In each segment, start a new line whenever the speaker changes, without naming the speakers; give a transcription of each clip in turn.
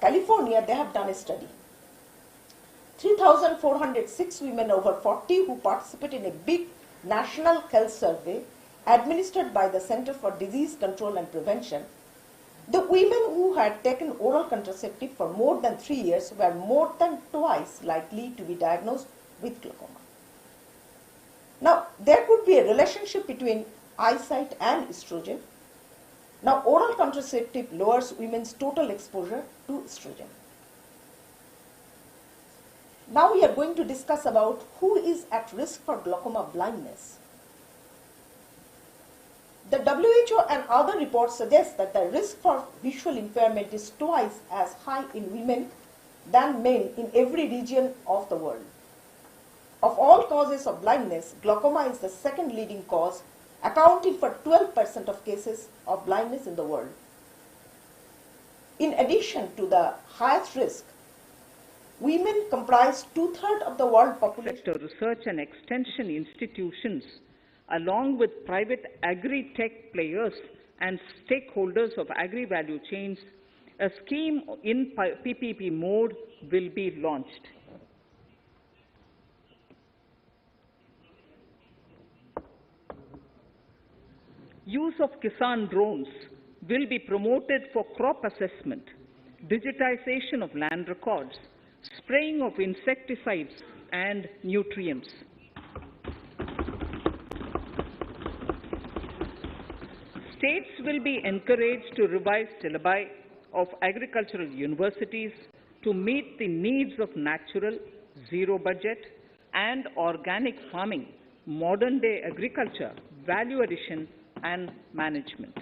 California, they have done a study. 3,406 women over 40 who participated in a big national health survey administered by the Center for Disease Control and Prevention. The women who had taken oral contraceptive for more than 3 years were more than twice likely to be diagnosed with glaucoma. Now, there could be a relationship between eyesight and estrogen. Now, oral contraceptive lowers women's total exposure to estrogen. Now we are going to discuss about who is at risk for glaucoma blindness. The WHO and other reports suggest that the risk for visual impairment is twice as high in women than men in every region of the world. Of all causes of blindness, glaucoma is the second leading cause, accounting for 12% of cases of blindness in the world. In addition to the highest risk, women comprise 2/3 of the world population.
Sector research and extension institutions, along with private agri-tech players and stakeholders of agri-value chains, a scheme in PPP mode will be launched. Use of Kisan drones will be promoted for crop assessment, digitization of land records, spraying of insecticides and nutrients. States will be encouraged to revise syllabi of agricultural universities to meet the needs of natural, zero budget, and organic farming, modern day agriculture, value addition, and management.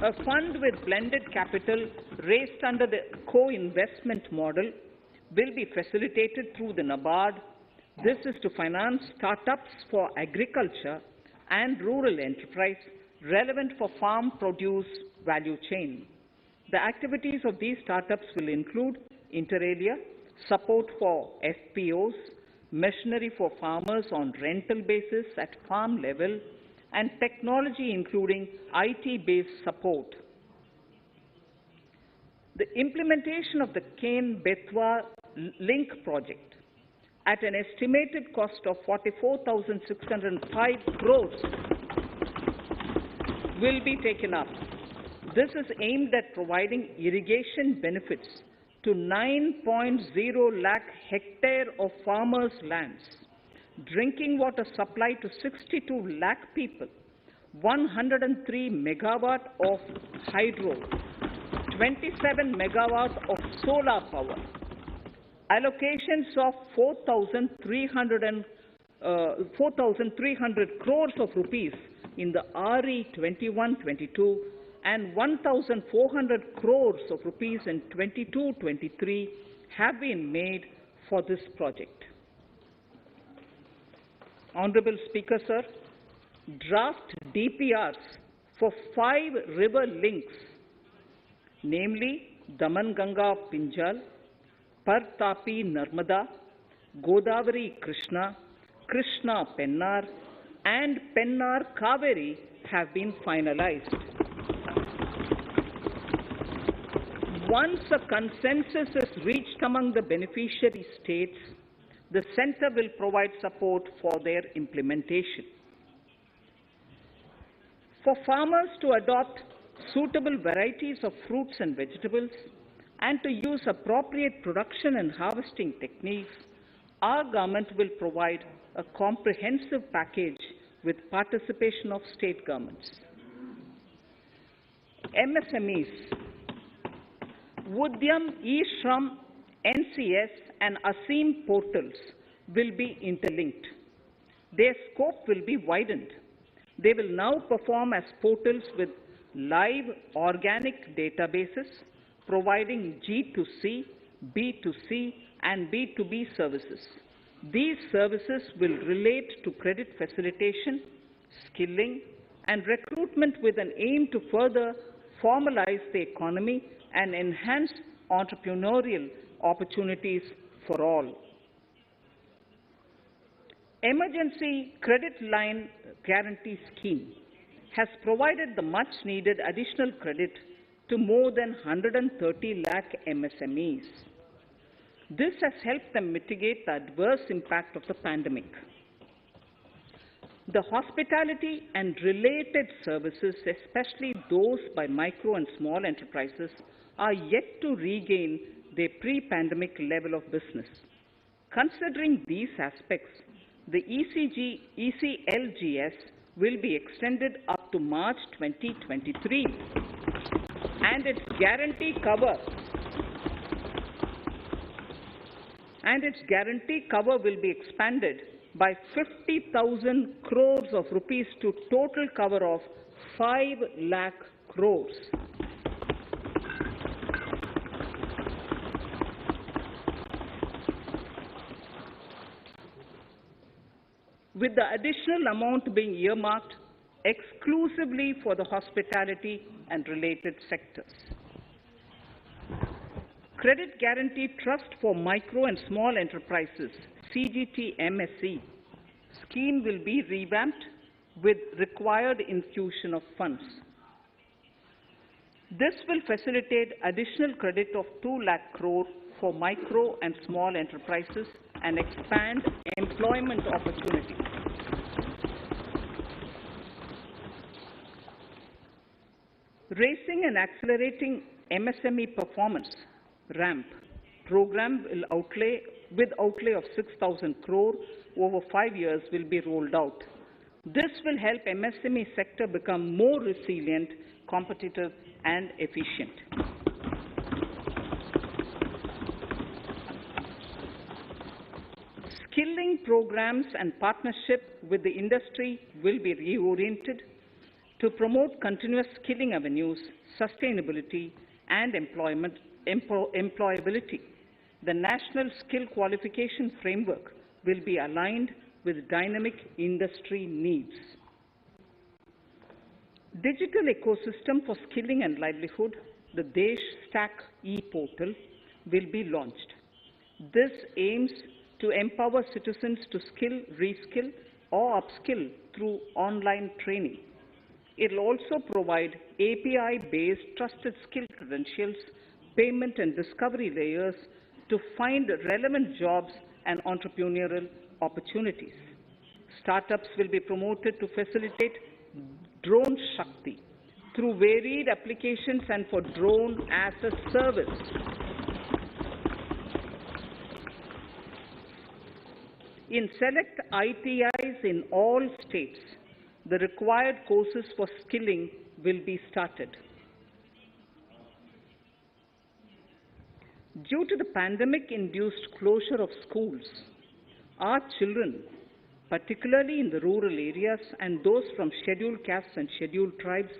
A fund with blended capital raised under the co-investment model will be facilitated through the NABARD. This is to finance startups for agriculture and rural enterprise relevant for farm produce value chain. The activities of these startups will include inter alia, support for FPOs, machinery for farmers on rental basis at farm level, and technology including IT-based support. The implementation of the Kane-Betwa link project at an estimated cost of 44,605 crores will be taken up. This is aimed at providing irrigation benefits to 9.0 lakh hectare of farmers' lands, drinking water supply to 62 lakh people, 103 megawatt of hydro, 27 megawatt of solar power, allocations of 4,300 crores of rupees in the RE 21-22 and 1,400 crores of rupees in 22-23 have been made for this project. Honorable Speaker, sir, draft DPRs for 5 river links, namely Daman-Ganga Pinjal, Par-Tapi Narmada, Godavari Krishna, Krishna Pennar, and Pennar Kaveri have been finalized. Once a consensus is reached among the beneficiary states, the Centre will provide support for their implementation. For farmers to adopt suitable varieties of fruits and vegetables and to use appropriate production and harvesting techniques, our government will provide a comprehensive package with participation of state governments. MSMEs, Udyam, eShram, NCS and ASEEM portals will be interlinked. Their scope will be widened. They will now perform as portals with live organic databases, providing G2C, B2C, and B2B services. These services will relate to credit facilitation, skilling, and recruitment with an aim to further formalize the economy and enhance entrepreneurial opportunities for all. Emergency Credit Line Guarantee Scheme has provided the much-needed additional credit to more than 130 lakh MSMEs. This has helped them mitigate the adverse impact of the pandemic. The hospitality and related services, especially those by micro and small enterprises, are yet to regain their pre-pandemic level of business. Considering these aspects, the ECLGS will be extended up to March 2023, and its guarantee cover will be expanded by 50,000 crores of rupees to total cover of 5 lakh crores. With the additional amount being earmarked exclusively for the hospitality and related sectors. Credit Guarantee Trust for Micro and Small Enterprises, CGT-MSE, scheme will be revamped with required infusion of funds. This will facilitate additional credit of 2 lakh crore for micro and small enterprises and expand employment opportunities. Raising and Accelerating MSME Performance, RAMP, program with outlay of 6,000 crore over 5 years will be rolled out. This will help MSME sector become more resilient, competitive and efficient. Skilling programs and partnership with the industry will be reoriented to promote continuous skilling avenues, sustainability and employability. The National Skill Qualification Framework will be aligned with dynamic industry needs. Digital ecosystem for skilling and livelihood, the Desh Stack e-portal, will be launched. This aims to empower citizens to skill, reskill or upskill through online training. It will also provide API-based trusted skill credentials, payment and discovery layers to find relevant jobs and entrepreneurial opportunities. Startups will be promoted to facilitate Drone Shakti through varied applications and for drone as a service. In select ITIs in all states, the required courses for skilling will be started. Due to the pandemic-induced closure of schools, our children, particularly in the rural areas and those from scheduled castes and scheduled tribes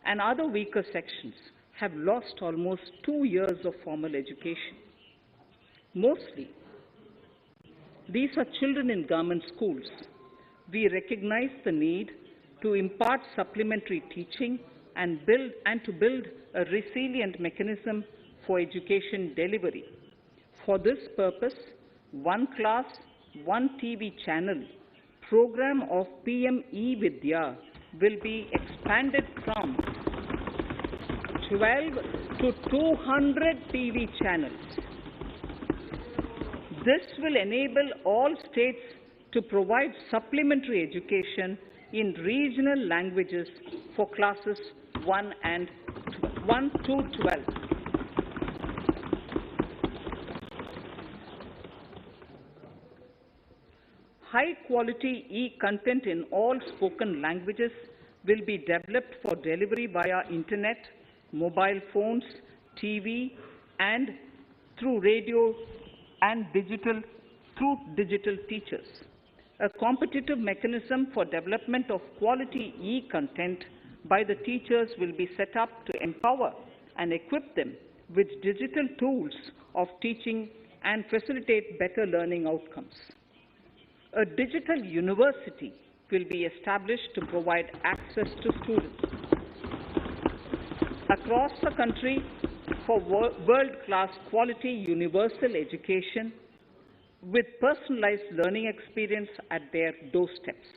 and other weaker sections, have lost almost 2 years of formal education. Mostly, these are children in government schools. We recognize the need to impart supplementary teaching and to build a resilient mechanism for education delivery. For this purpose, One Class, One TV channel program of PM E-Vidya will be expanded from 12 to 200 TV channels. This will enable all states to provide supplementary education in regional languages for classes 1 to 12. High-quality e-content in all spoken languages will be developed for delivery via internet, mobile phones, TV, and through radio and digital teachers. A competitive mechanism for development of quality e-content by the teachers will be set up to empower and equip them with digital tools of teaching and facilitate better learning outcomes. A digital university will be established to provide access to students across the country for world-class quality universal education with personalized learning experience at their doorsteps.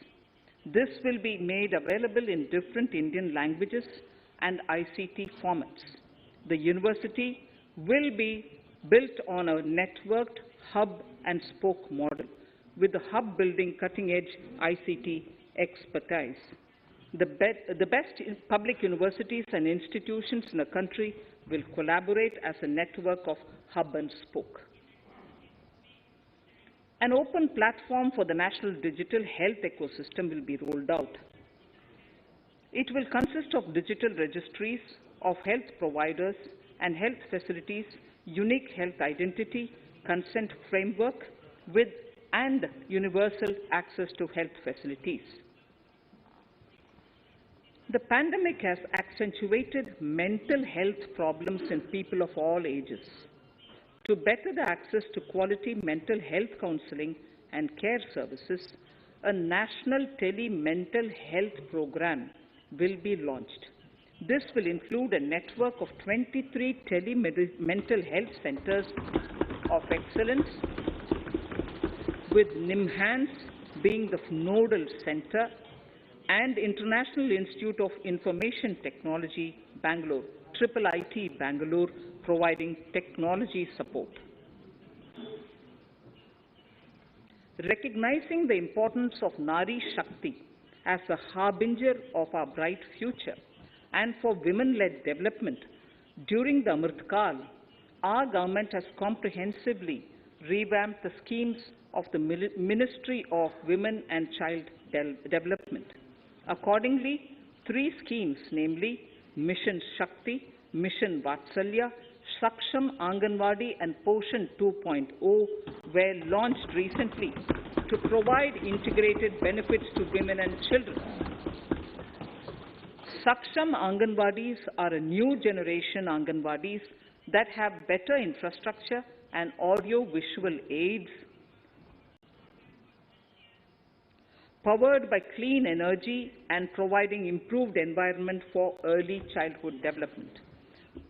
This will be made available in different Indian languages and ICT formats. The university will be built on a networked hub and spoke model, with the hub building cutting-edge ICT expertise. The best public universities and institutions in the country will collaborate as a network of hub and spoke. An open platform for the national digital health ecosystem will be rolled out. It will consist of digital registries of health providers and health facilities, unique health identity, consent framework, and universal access to health facilities. The pandemic has accentuated mental health problems in people of all ages. To better the access to quality mental health counseling and care services, a national Tele mental health program will be launched. This will include a network of 23 Tele mental health centers of excellence, with NIMHANS being the nodal center, and International Institute of Information Technology, Bangalore, IIIT Bangalore, providing technology support. Recognizing the importance of Nari Shakti as a harbinger of our bright future and for women-led development, during the Amrit Kal, our government has comprehensively revamped the schemes of the Ministry of Women and Child Development. Accordingly, 3 schemes, namely Mission Shakti, Mission Vatsalya, Saksham Anganwadi and Poshan 2.0 were launched recently to provide integrated benefits to women and children. Saksham Anganwadis are a new generation Anganwadis that have better infrastructure and audio-visual aids, powered by clean energy and providing improved environment for early childhood development.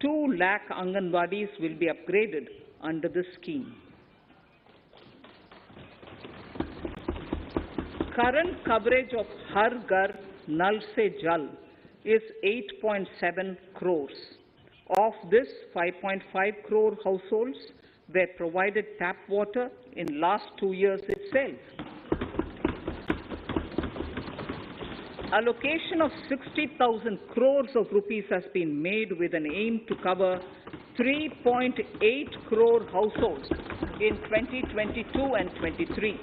2 lakh Anganwadis will be upgraded under this scheme. Current coverage of Har Ghar Nal Se Jal is 8.7 crores. Of this, 5.5 crore households were provided tap water in last 2 years itself. Allocation of 60,000 crores of rupees has been made with an aim to cover 3.8 crore households in 2022 and 23.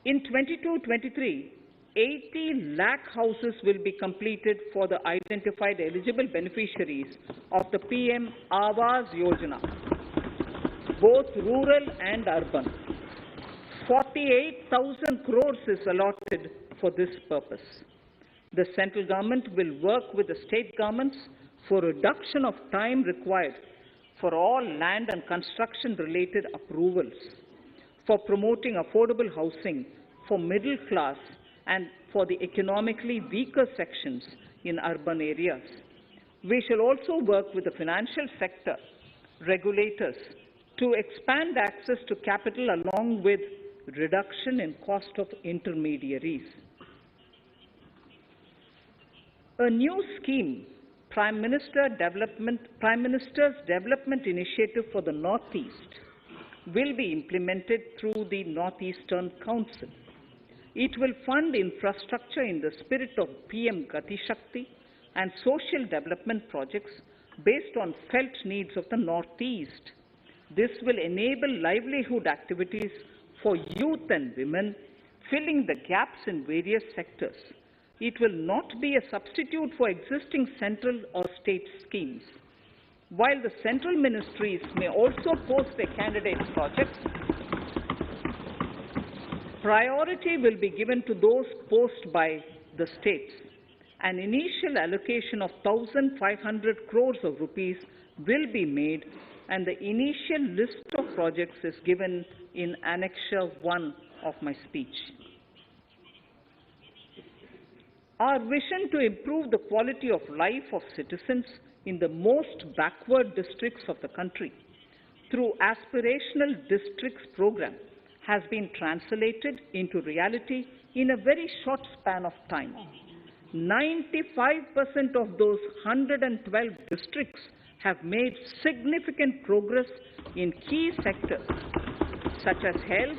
In 22-23, 80 lakh houses will be completed for the identified eligible beneficiaries of the PM Awas Yojana, both rural and urban. 48,000 crores is allotted for this purpose. The central government will work with the state governments for reduction of time required for all land and construction-related approvals, for promoting affordable housing for middle class and for the economically weaker sections in urban areas. We shall also work with the financial sector regulators to expand access to capital along with reduction in cost of intermediaries. A new scheme, Prime Minister's Development Initiative for the Northeast, will be implemented through the Northeastern Council. It will fund infrastructure in the spirit of PM Gati Shakti and social development projects based on felt needs of the Northeast. This will enable livelihood activities for youth and women, filling the gaps in various sectors. It will not be a substitute for existing central or state schemes. While the central ministries may also post their candidate projects, priority will be given to those posted by the states. An initial allocation of 1,500 crores of rupees will be made, and the initial list of projects is given in Annexure 1 of my speech. Our vision to improve the quality of life of citizens in the most backward districts of the country through Aspirational Districts program has been translated into reality in a very short span of time. 95% of those 112 districts have made significant progress in key sectors such as health,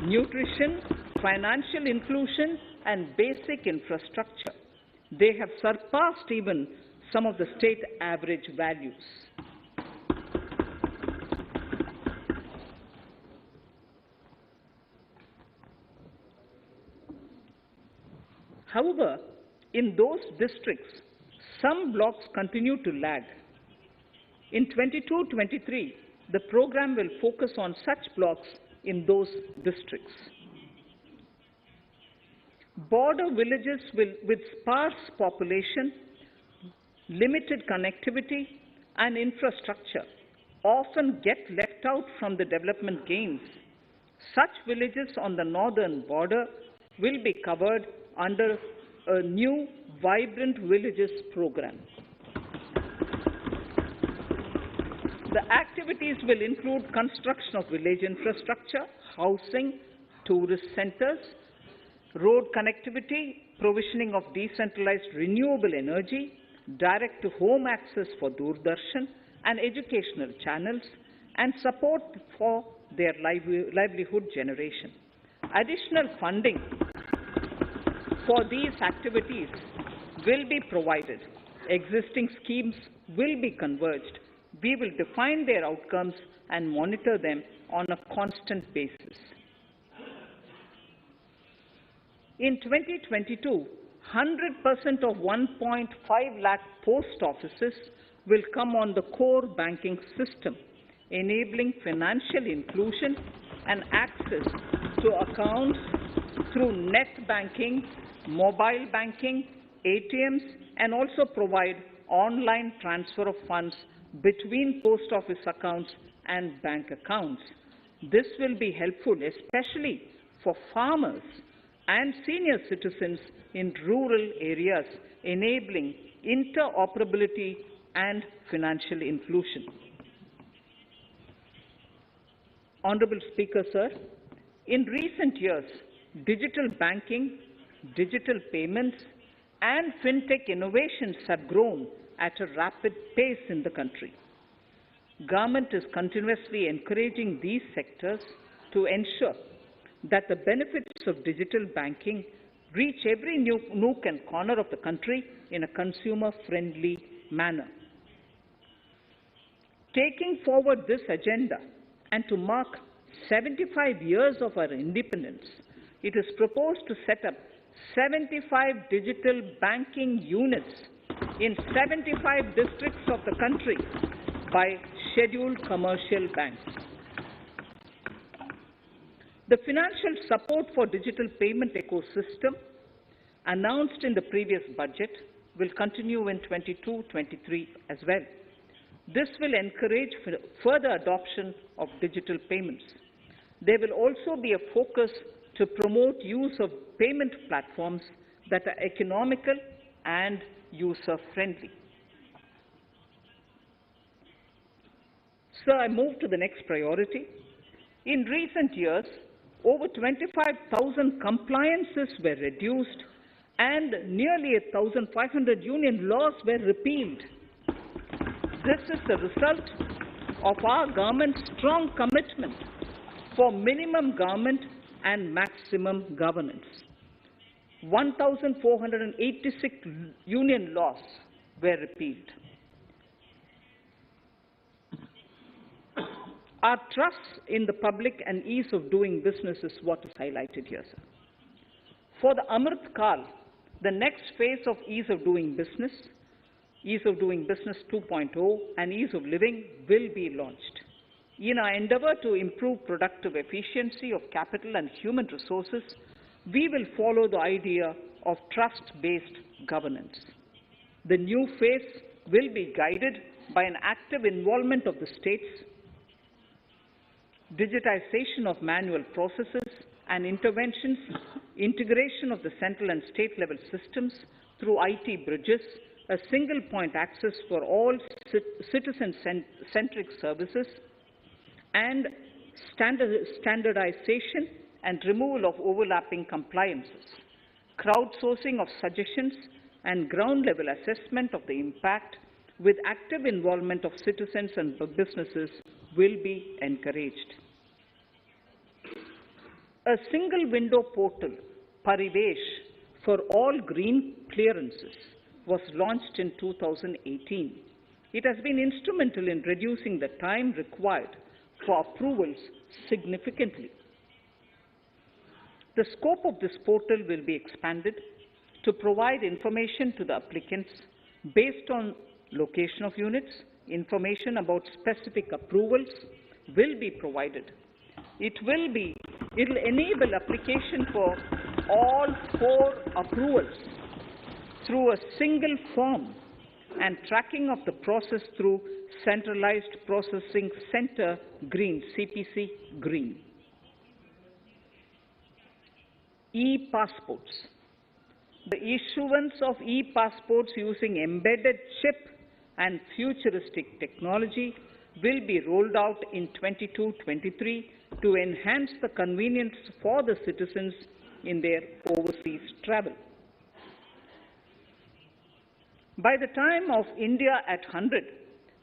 nutrition, financial inclusion, and basic infrastructure. They have surpassed even some of the state average values. However, in those districts, some blocks continue to lag. In 22-23, the program will focus on such blocks in those districts. Border villages with sparse population, limited connectivity, and infrastructure often get left out from the development gains. Such villages on the northern border will be covered under a new Vibrant Villages program. The activities will include construction of village infrastructure, housing, tourist centers, road connectivity, provisioning of decentralized renewable energy, direct-to-home access for Doordarshan and educational channels, and support for their livelihood generation. Additional funding for these activities will be provided. Existing schemes will be converged. We will define their outcomes and monitor them on a constant basis. In 2022, 100% of 1.5 lakh post offices will come on the core banking system, enabling financial inclusion and access to accounts through net banking, mobile banking, ATMs, and also provide online transfer of funds between post office accounts and bank accounts. This will be helpful, especially for farmers and senior citizens in rural areas, enabling interoperability and financial inclusion. Honorable Speaker, sir, in recent years, digital banking, digital payments, and fintech innovations have grown at a rapid pace in the country. Government is continuously encouraging these sectors to ensure that the benefits of digital banking reach every nook and corner of the country in a consumer-friendly manner. Taking forward this agenda and to mark 75 years of our independence, it is proposed to set up 75 digital banking units in 75 districts of the country by scheduled commercial banks. The financial support for digital payment ecosystem announced in the previous budget will continue in 22-23 as well. This will encourage further adoption of digital payments. There will also be a focus to promote use of payment platforms that are economical and user-friendly. Sir, I move to the next priority. In recent years, over 25,000 compliances were reduced and nearly 1,500 union laws were repealed. This is the result of our government's strong commitment for minimum government and maximum governance. 1,486 union laws were repealed. Our trust in the public and ease of doing business is what is highlighted here, sir. For the Amrit Kal, the next phase of ease of doing business 2.0 and ease of living will be launched. In our endeavor to improve productive efficiency of capital and human resources, we will follow the idea of trust-based governance. The new phase will be guided by an active involvement of the states, digitization of manual processes and interventions, integration of the central and state level systems through IT bridges, a single point access for all citizen-centric services, and standardization and removal of overlapping compliances, crowdsourcing of suggestions and ground-level assessment of the impact with active involvement of citizens and businesses will be encouraged. A single window portal, Parivesh, for all green clearances was launched in 2018. It has been instrumental in reducing the time required for approvals significantly. The scope of this portal will be expanded to provide information to the applicants based on location of units. Information about specific approvals will be provided. It will enable application for all 4 approvals through a single form and tracking of the process through Centralized Processing Center Green, CPC Green. E-passports. The issuance of e-passports using embedded chip and futuristic technology will be rolled out in 22-23 to enhance the convenience for the citizens in their overseas travel. By the time of India at 100,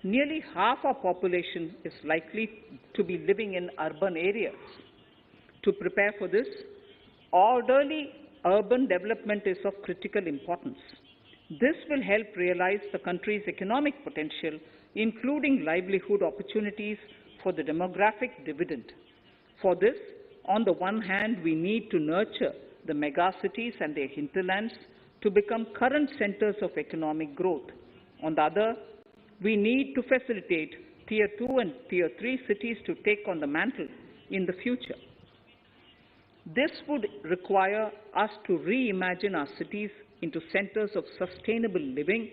nearly half our population is likely to be living in urban areas. To prepare for this, orderly urban development is of critical importance. This will help realize the country's economic potential, including livelihood opportunities for the demographic dividend. For this, on the one hand, we need to nurture the megacities and their hinterlands to become current centers of economic growth. On the other, we need to facilitate Tier 2 and Tier 3 cities to take on the mantle in the future. This would require us to reimagine our cities into centers of sustainable living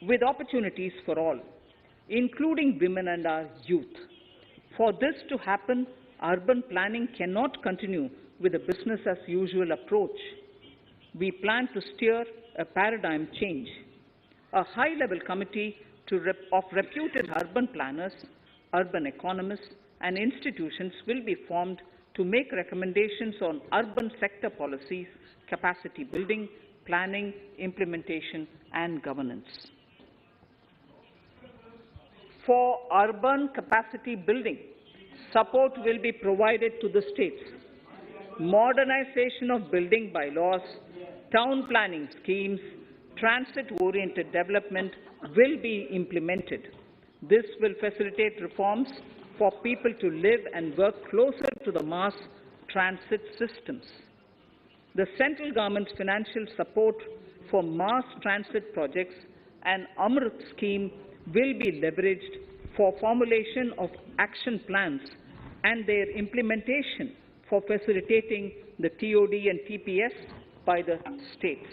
with opportunities for all, including women and our youth. For this to happen, urban planning cannot continue with a business-as-usual approach. We plan to steer a paradigm change. A high-level committee of reputed urban planners, urban economists, and institutions will be formed to make recommendations on urban sector policies, capacity building, planning, implementation, and governance. For urban capacity building, support will be provided to the states. Modernization of building bylaws, town planning schemes, transit-oriented development will be implemented. This will facilitate reforms for people to live and work closer to the mass transit systems. The central government's financial support for mass transit projects and Amrit scheme will be leveraged for formulation of action plans and their implementation for facilitating the TOD and TPS by the states.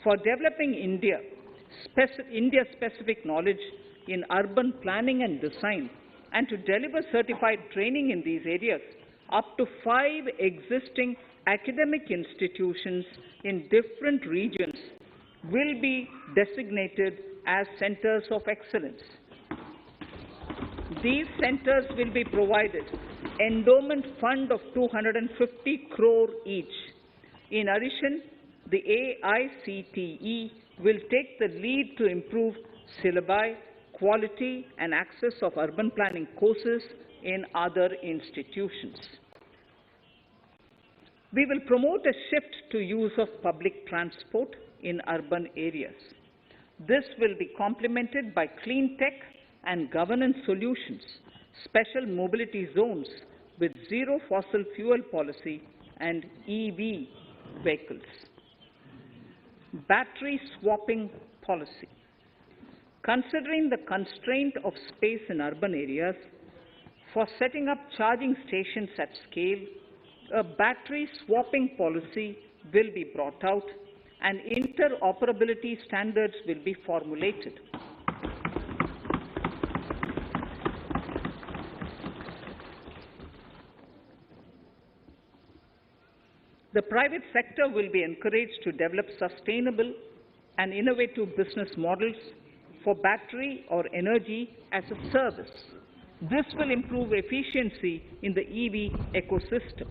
For developing India-specific knowledge in urban planning and design, and to deliver certified training in these areas, up to 5 existing academic institutions in different regions will be designated as centers of excellence. These centers will be provided endowment fund of 250 crore each. In addition, the AICTE will take the lead to improve syllabi, quality and access of urban planning courses in other institutions. We will promote a shift to use of public transport in urban areas. This will be complemented by clean tech and governance solutions, special mobility zones with zero fossil fuel policy and EV vehicles. Battery swapping policy. Considering the constraint of space in urban areas, for setting up charging stations at scale, a battery swapping policy will be brought out and interoperability standards will be formulated. The private sector will be encouraged to develop sustainable and innovative business models for battery or energy as a service. This will improve efficiency in the EV ecosystem.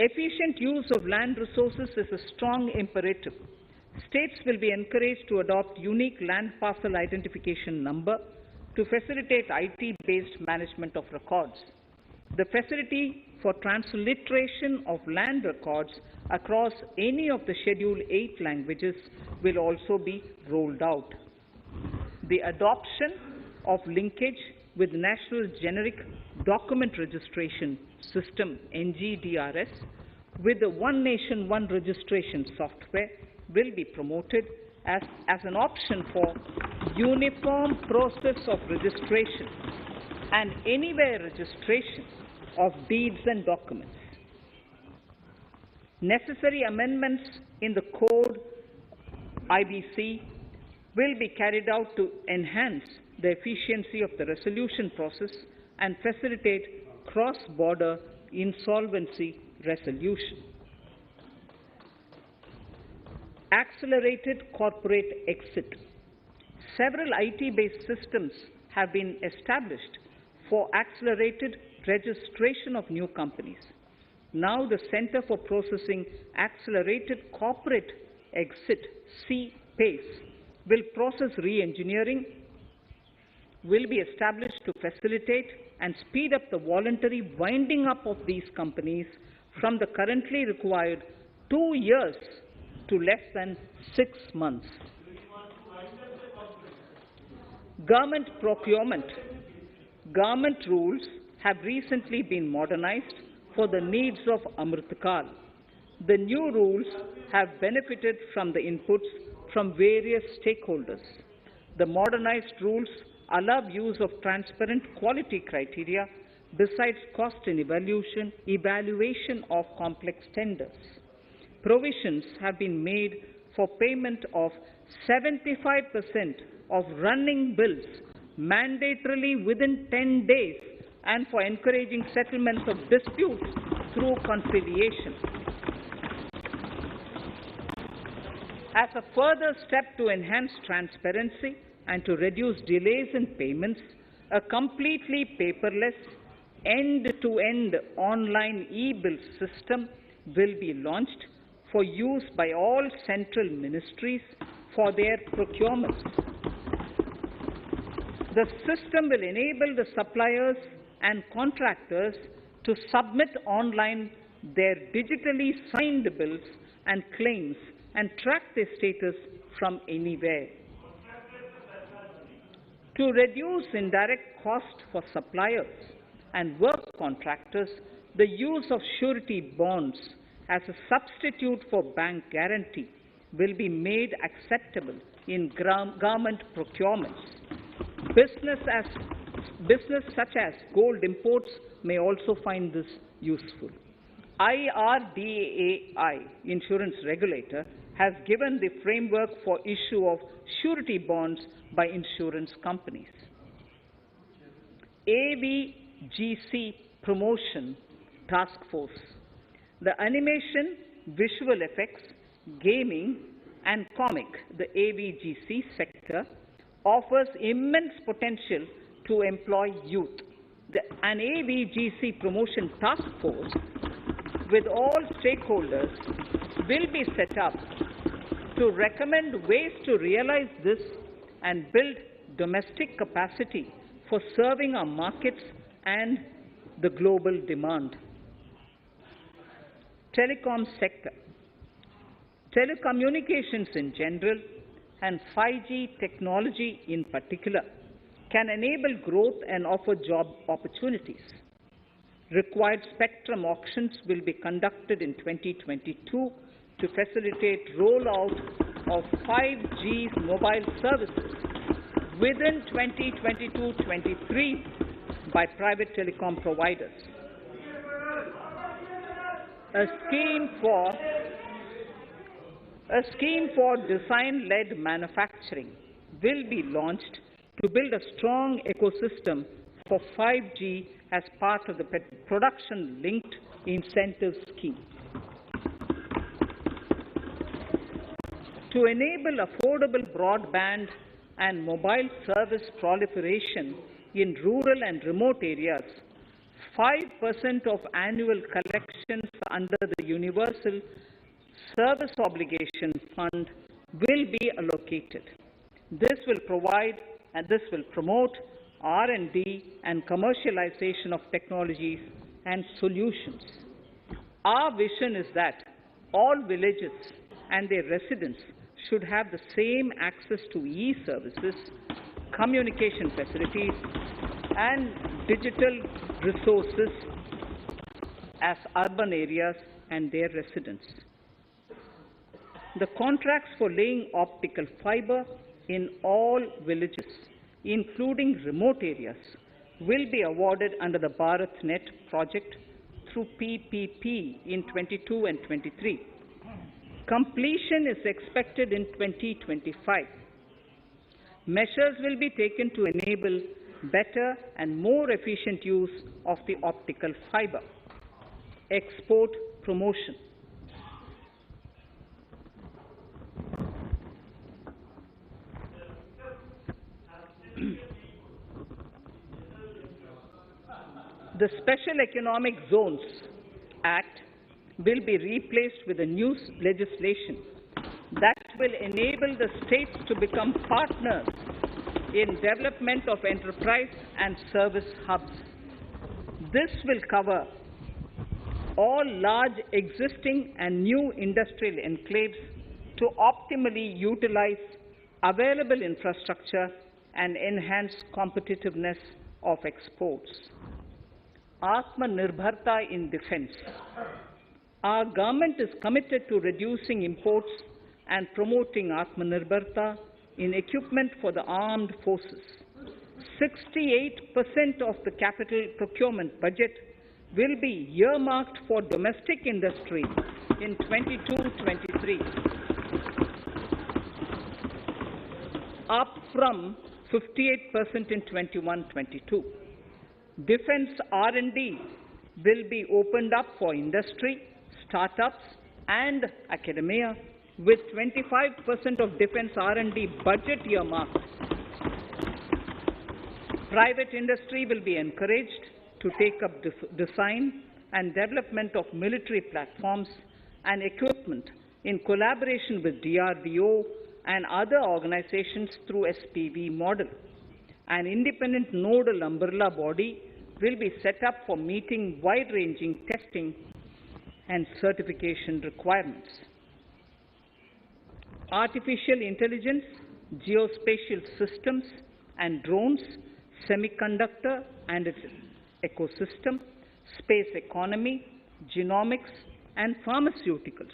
Efficient use of land resources is a strong imperative. States will be encouraged to adopt unique land parcel identification number to facilitate IT-based management of records. The facility for transliteration of land records across any of the Schedule 8 languages will also be rolled out. The adoption of linkage with National Generic Document Registration System (NGDRS) with the One Nation, One Registration software will be promoted as an option for uniform process of registration and anywhere registration of deeds and documents. Necessary amendments in the code IBC will be carried out to enhance the efficiency of the resolution process and facilitate cross-border insolvency resolution. Accelerated corporate exit. Several IT-based systems have been established for accelerated registration of new companies. Now the Center for Processing Accelerated Corporate Exit, CPACE, will process re-engineering, will be established to facilitate and speed up the voluntary winding up of these companies from the currently required 2 years to less than 6 months. Government procurement. Government rules have recently been modernized for the needs of Amritkal. The new rules have benefited from the inputs from various stakeholders. The modernized rules allow use of transparent quality criteria besides cost and evaluation of complex tenders. Provisions have been made for payment of 75% of running bills mandatorily within 10 days and for encouraging settlements of disputes through conciliation. As a further step to enhance transparency and to reduce delays in payments, a completely paperless, end-to-end online e-bill system will be launched for use by all central ministries for their procurements. The system will enable the suppliers and contractors to submit online their digitally signed bills and claims and track their status from anywhere. To reduce indirect cost for suppliers and work contractors, the use of surety bonds as a substitute for bank guarantee will be made acceptable in government procurements. Business such as gold imports may also find this useful. IRDAI, insurance regulator, has given the framework for issue of surety bonds by insurance companies. AVGC Promotion Task Force. The animation, visual effects, gaming and comic, the AVGC sector, offers immense potential to employ youth. An AVGC Promotion Task Force with all stakeholders will be set up to recommend ways to realize this and build domestic capacity for serving our markets and the global demand. Telecom sector. Telecommunications in general and 5G technology in particular can enable growth and offer job opportunities. Required spectrum auctions will be conducted in 2022 to facilitate rollout of 5G mobile services within 2022-23 by private telecom providers. A scheme for design-led manufacturing will be launched to build a strong ecosystem for 5G as part of the production-linked incentive scheme. To enable affordable broadband and mobile service proliferation in rural and remote areas, 5% of annual collections under the Universal Service Obligation Fund will be allocated. This will promote R&D and commercialization of technologies and solutions. Our vision is that all villages and their residents should have the same access to e-services, communication facilities, and digital resources as urban areas and their residents. The contracts for laying optical fiber in all villages, including remote areas, will be awarded under the BharatNet project through PPP in 22 and 23. Completion is expected in 2025. Measures will be taken to enable better and more efficient use of the optical fiber. Export promotion. The Special Economic Zones Act will be replaced with a new legislation that will enable the states to become partners in development of enterprise and service hubs. This will cover all large existing and new industrial enclaves to optimally utilize available infrastructure and enhance competitiveness of exports. Atmanirbharta in defense. Our government is committed to reducing imports and promoting Atmanirbharta in equipment for the armed forces. 68% of the capital procurement budget will be earmarked for domestic industry in 22-23, up from 58% in 21-22. Defense R&D will be opened up for industry, startups, and academia, with 25% of defense R&D budget earmarked. Private industry will be encouraged to take up design and development of military platforms and equipment in collaboration with DRDO and other organizations through SPV model. An independent nodal umbrella body will be set up for meeting wide-ranging testing and certification requirements. Artificial intelligence, geospatial systems and drones, semiconductor and its ecosystem, space economy, genomics and pharmaceuticals,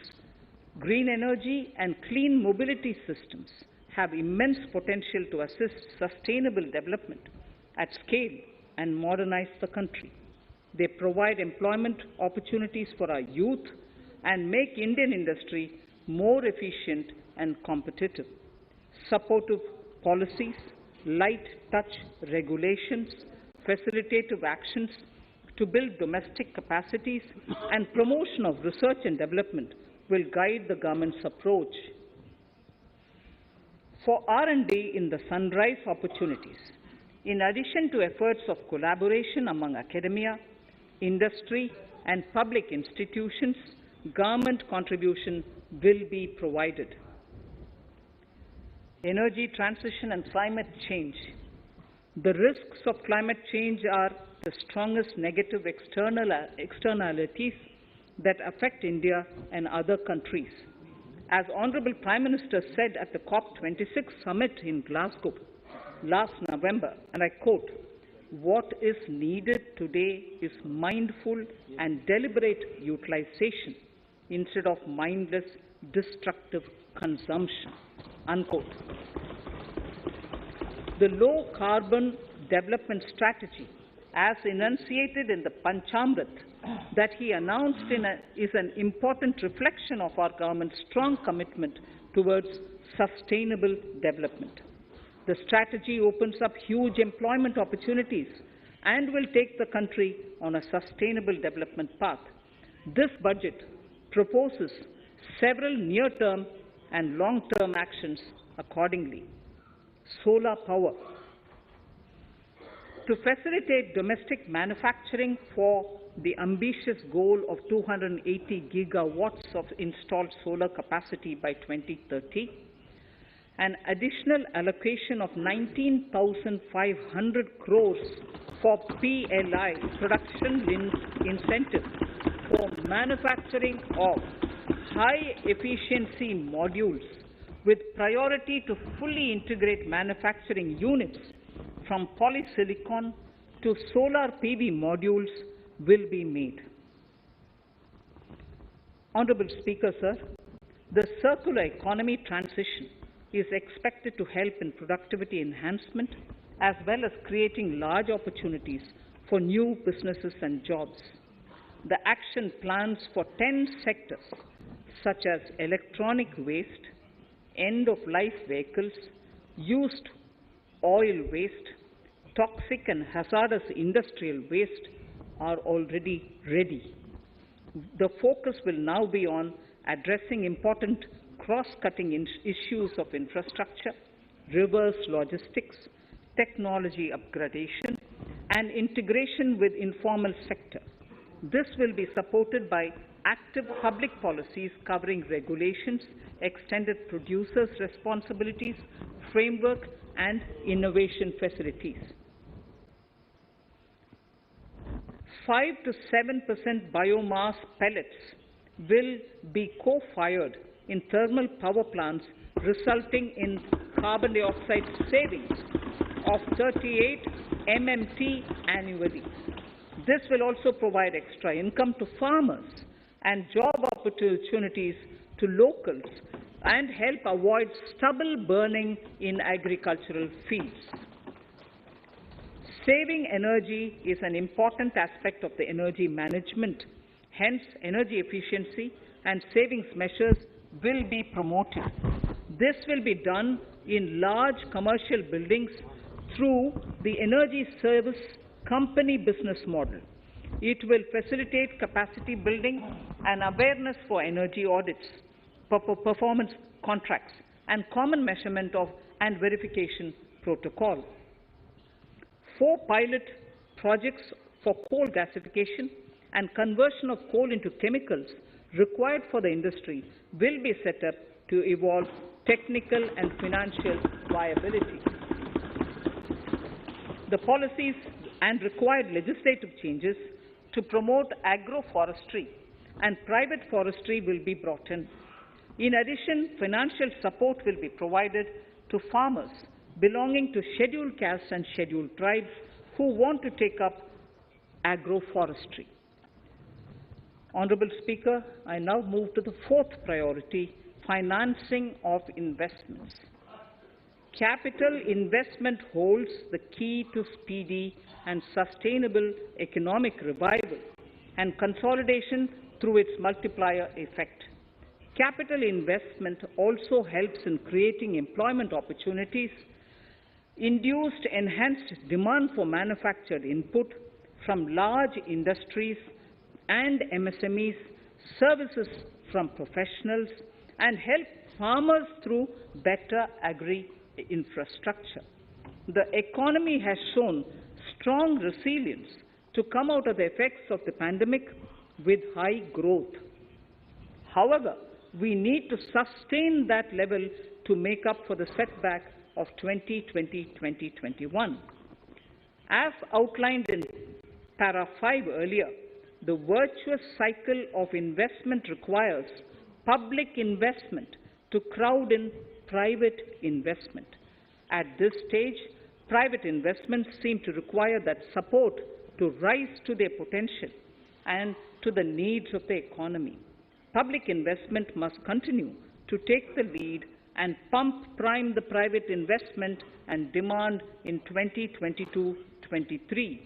green energy and clean mobility systems have immense potential to assist sustainable development at scale and modernize the country. They provide employment opportunities for our youth and make Indian industry more efficient and competitive. Supportive policies, light touch regulations, facilitative actions to build domestic capacities and promotion of research and development will guide the government's approach. For R&D in the sunrise opportunities, in addition to efforts of collaboration among academia, industry and public institutions, government contribution will be provided. Energy transition and climate change. The risks of climate change are the strongest negative externalities that affect India and other countries. As Honorable Prime Minister said at the COP26 summit in Glasgow last November, and I quote, "What is needed today is mindful and deliberate utilization instead of mindless, destructive consumption," unquote. The low-carbon development strategy, as enunciated in the Panchamrit that he announced is an important reflection of our government's strong commitment towards sustainable development. The strategy opens up huge employment opportunities and will take the country on a sustainable development path. This budget proposes several near-term and long-term actions accordingly. Solar power. To facilitate domestic manufacturing for the ambitious goal of 280 gigawatts of installed solar capacity by 2030, an additional allocation of 19,500 crores for PLI, production-linked incentives, for manufacturing of high-efficiency modules with priority to fully integrate manufacturing units from polysilicon to solar PV modules will be made. Honorable Speaker, sir, the circular economy transition is expected to help in productivity enhancement as well as creating large opportunities for new businesses and jobs. The action plans for 10 sectors such as electronic waste, end-of-life vehicles, used oil waste, toxic and hazardous industrial waste are already ready. The focus will now be on addressing important cross-cutting issues of infrastructure, reverse logistics, technology upgradation, and integration with informal sector. This will be supported by active public policies covering regulations, extended producers' responsibilities, framework, and innovation facilities. 5 to 7% biomass pellets will be co-fired in thermal power plants, resulting in carbon dioxide savings of 38 MMT annually. This will also provide extra income to farmers and job opportunities to locals and help avoid stubble burning in agricultural fields. Saving energy is an important aspect of the energy management. Hence, energy efficiency and savings measures will be promoted. This will be done in large commercial buildings through the energy service company business model. It will facilitate capacity building and awareness for energy audits, performance contracts, and common measurement of and verification protocol. 4 pilot projects for coal gasification and conversion of coal into chemicals required for the industry will be set up to evolve technical and financial viability. The policies and required legislative changes to promote agroforestry and private forestry will be brought in. In addition, financial support will be provided to farmers belonging to scheduled castes and scheduled tribes who want to take up agroforestry. Honorable Speaker, I now move to the 4th priority, financing of investments. Capital investment holds the key to speedy and sustainable economic revival and consolidation through its multiplier effect. Capital investment also helps in creating employment opportunities, induced enhanced demand for manufactured input from large industries and MSMEs, services from professionals, and help farmers through better agri-infrastructure. The economy has shown strong resilience to come out of the effects of the pandemic with high growth. However, we need to sustain that level to make up for the setback of 2020-2021. As outlined in para 5 earlier, the virtuous cycle of investment requires public investment to crowd in private investment. At this stage, private investments seem to require that support to rise to their potential and to the needs of the economy. Public investment must continue to take the lead and prime the private investment and demand in 2022-23.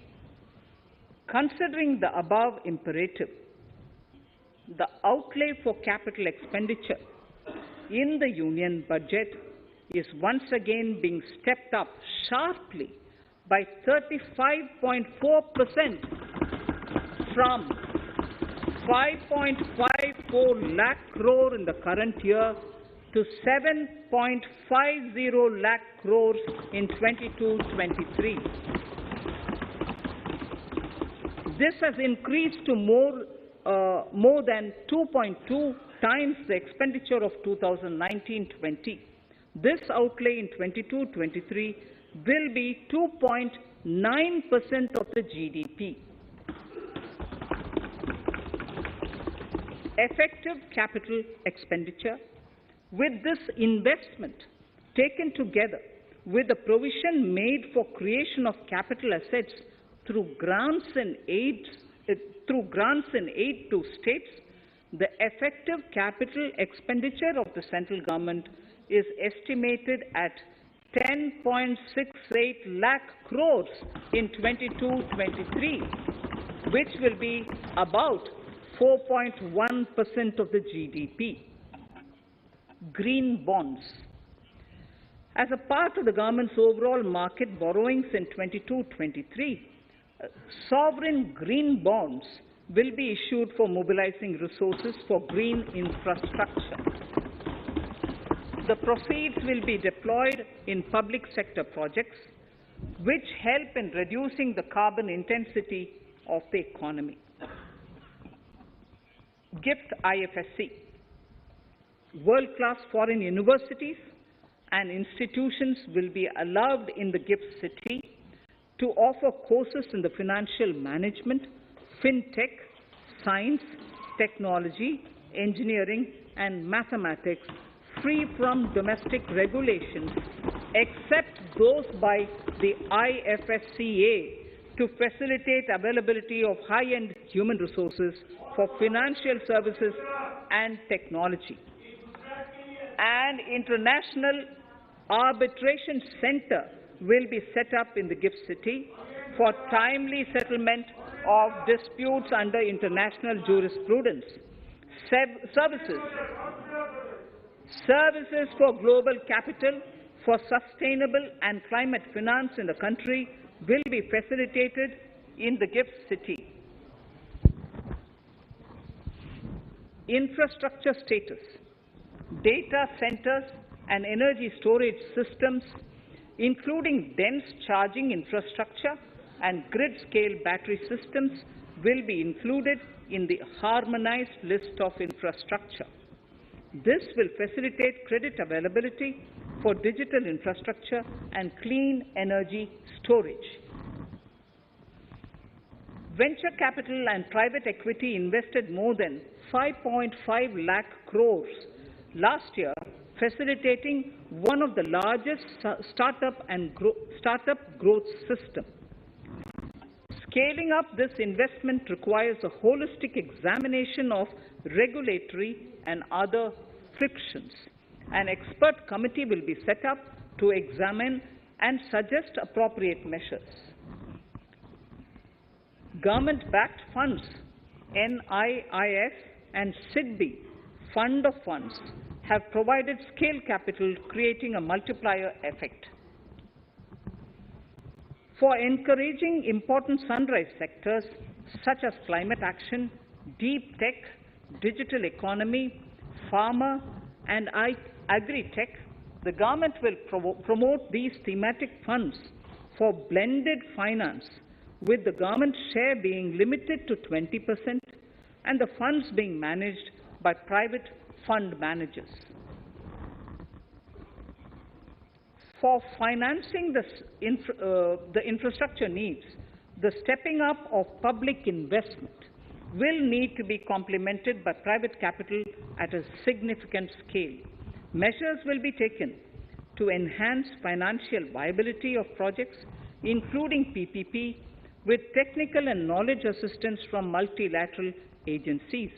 Considering the above imperative, the outlay for capital expenditure in the Union budget is once again being stepped up sharply by 35.4% from 5.54 lakh crore in the current year to 7.50 lakh crores in 22-23. This has increased to more than 2.2 times the expenditure of 2019-20. This outlay in 22-23 will be 2.9% of the GDP. Effective capital expenditure. With this investment taken together with the provision made for creation of capital assets through grants and aid to states, the effective capital expenditure of the central government is estimated at 10.68 lakh crores in 22-23, which will be about 4.1% of the GDP. Green bonds. As a part of the government's overall market borrowings in 22-23, sovereign green bonds will be issued for mobilizing resources for green infrastructure. The proceeds will be deployed in public sector projects which help in reducing the carbon intensity of the economy. Gift IFSC. World-class foreign universities and institutions will be allowed in the gift city to offer courses in the financial management, fintech, science, technology, engineering, and mathematics free from domestic regulations, except those by the IFSCA to facilitate availability of high-end human resources for financial services and technology. An international arbitration center will be set up in the gift city for timely settlement of disputes under international jurisprudence. Services for global capital for sustainable and climate finance in the country will be facilitated in the gift city. Infrastructure status. Data centers and energy storage systems, including dense charging infrastructure and grid-scale battery systems, will be included in the harmonized list of infrastructure. This will facilitate credit availability for digital infrastructure and clean energy storage. Venture capital and private equity invested more than 5.5 lakh crores last year, facilitating one of the largest startup growth systems. Scaling up this investment requires a holistic examination of regulatory and other frictions. An expert committee will be set up to examine and suggest appropriate measures. Government-backed funds, NIIF and SIDBI, Fund of Funds, have provided scale capital, creating a multiplier effect. For encouraging important sunrise sectors such as climate action, deep tech, digital economy, pharma, and agri-tech, the government will promote these thematic funds for blended finance, with the government share being limited to 20% and the funds being managed by private fund managers. For financing the infrastructure needs, the stepping up of public investment will need to be complemented by private capital at a significant scale. Measures will be taken to enhance financial viability of projects, including PPP, with technical and knowledge assistance from multilateral agencies.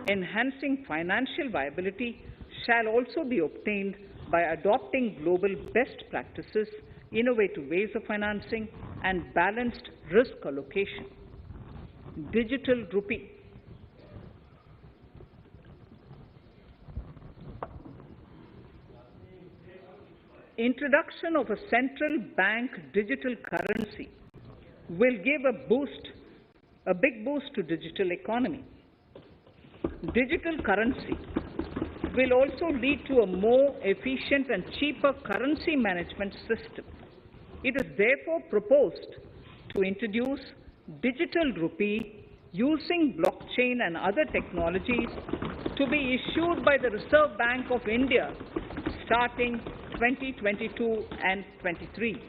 Enhancing financial viability shall also be obtained by adopting global best practices, innovative ways of financing, and balanced risk allocation. Digital rupee. Introduction of a central bank digital currency will give a big boost to digital economy. Digital currency will also lead to a more efficient and cheaper currency management system. It is therefore proposed to introduce digital rupee using blockchain and other technologies to be issued by the Reserve Bank of India starting 2022 and 23.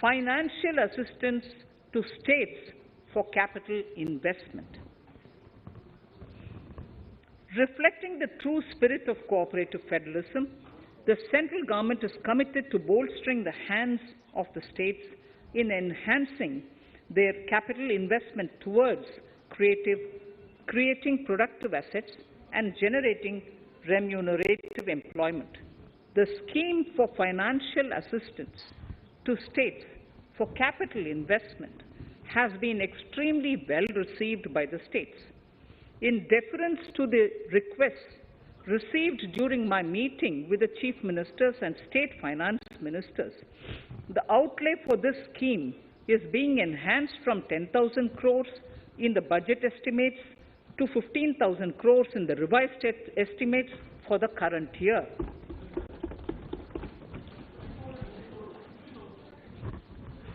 Financial assistance to states for capital investment. Reflecting the true spirit of cooperative federalism, the central government is committed to bolstering the hands of the states in enhancing their capital investment towards creating productive assets and generating remunerative employment. The scheme for financial assistance to states for capital investment has been extremely well received by the states. In deference to the requests received during my meeting with the chief ministers and state finance ministers, the outlay for this scheme is being enhanced from 10,000 crores in the budget estimates to 15,000 crores in the revised estimates for the current year.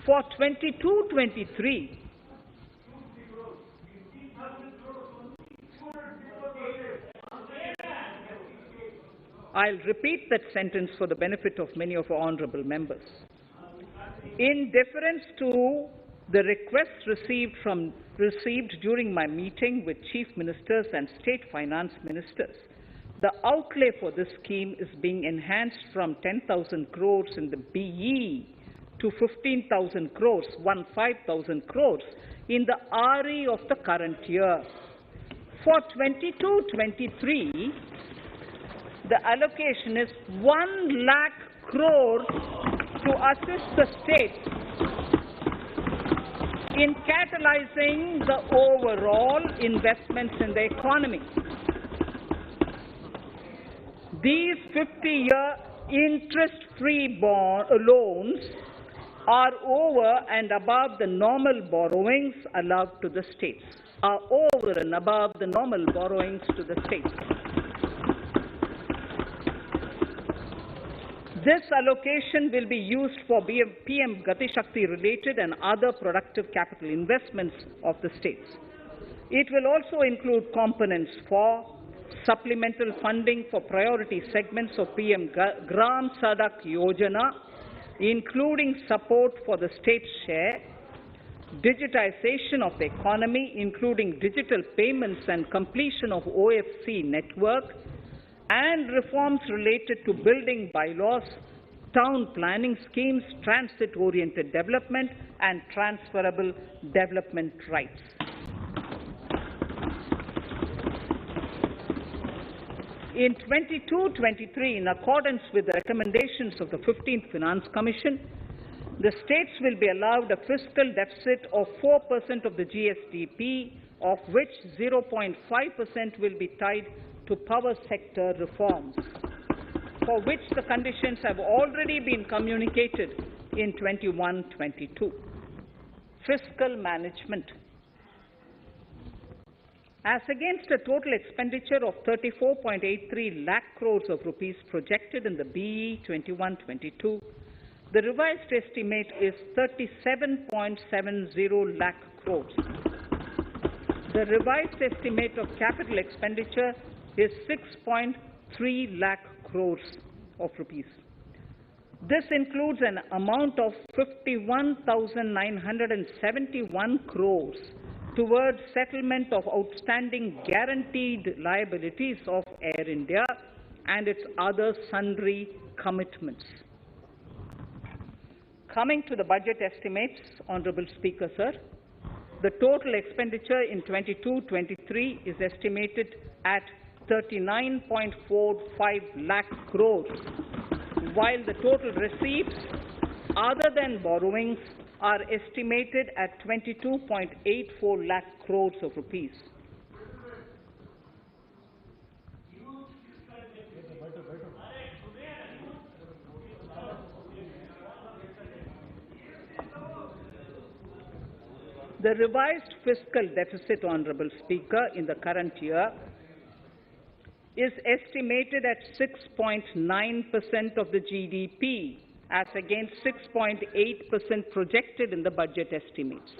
For 22-23, I'll repeat that sentence for the benefit of many of our honourable members. In deference to the requests received during my meeting with chief ministers and state finance ministers, the outlay for this scheme is being enhanced from 10,000 crores in the BE to 15,000 crores, 15,000 crores in the RE of the current year. For 22-23, the allocation is 1 lakh crores to assist the states in catalyzing the overall investments in the economy. These 50-year interest-free loans are over and above the normal borrowings allowed to the states, This allocation will be used for PM Gati Shakti related and other productive capital investments of the states. It will also include components for supplemental funding for priority segments of PM Gram Sadak Yojana, including support for the state's share, digitization of the economy, including digital payments and completion of OFC network, and reforms related to building bylaws, town planning schemes, transit-oriented development, and transferable development rights. In 22-23, in accordance with the recommendations of the 15th Finance Commission, the states will be allowed a fiscal deficit of 4% of the GSDP, of which 0.5% will be tied to power sector reforms, for which the conditions have already been communicated in 21-22. Fiscal management. As against a total expenditure of 34.83 lakh crores of rupees projected in the BE 21-22, the revised estimate is 37.70 lakh crores. The revised estimate of capital expenditure is 6.3 lakh crores of rupees. This includes an amount of 51,971 crores towards settlement of outstanding guaranteed liabilities of Air India and its other sundry commitments. Coming to the budget estimates, Honourable Speaker, sir, the total expenditure in 22-23 is estimated at 39.45 lakh crores, while the total receipts other than borrowings are estimated at 22.84 lakh crores of rupees. The revised fiscal deficit, Honourable Speaker, in the current year is estimated at 6.9% of the GDP, as against 6.8% projected in the budget estimates.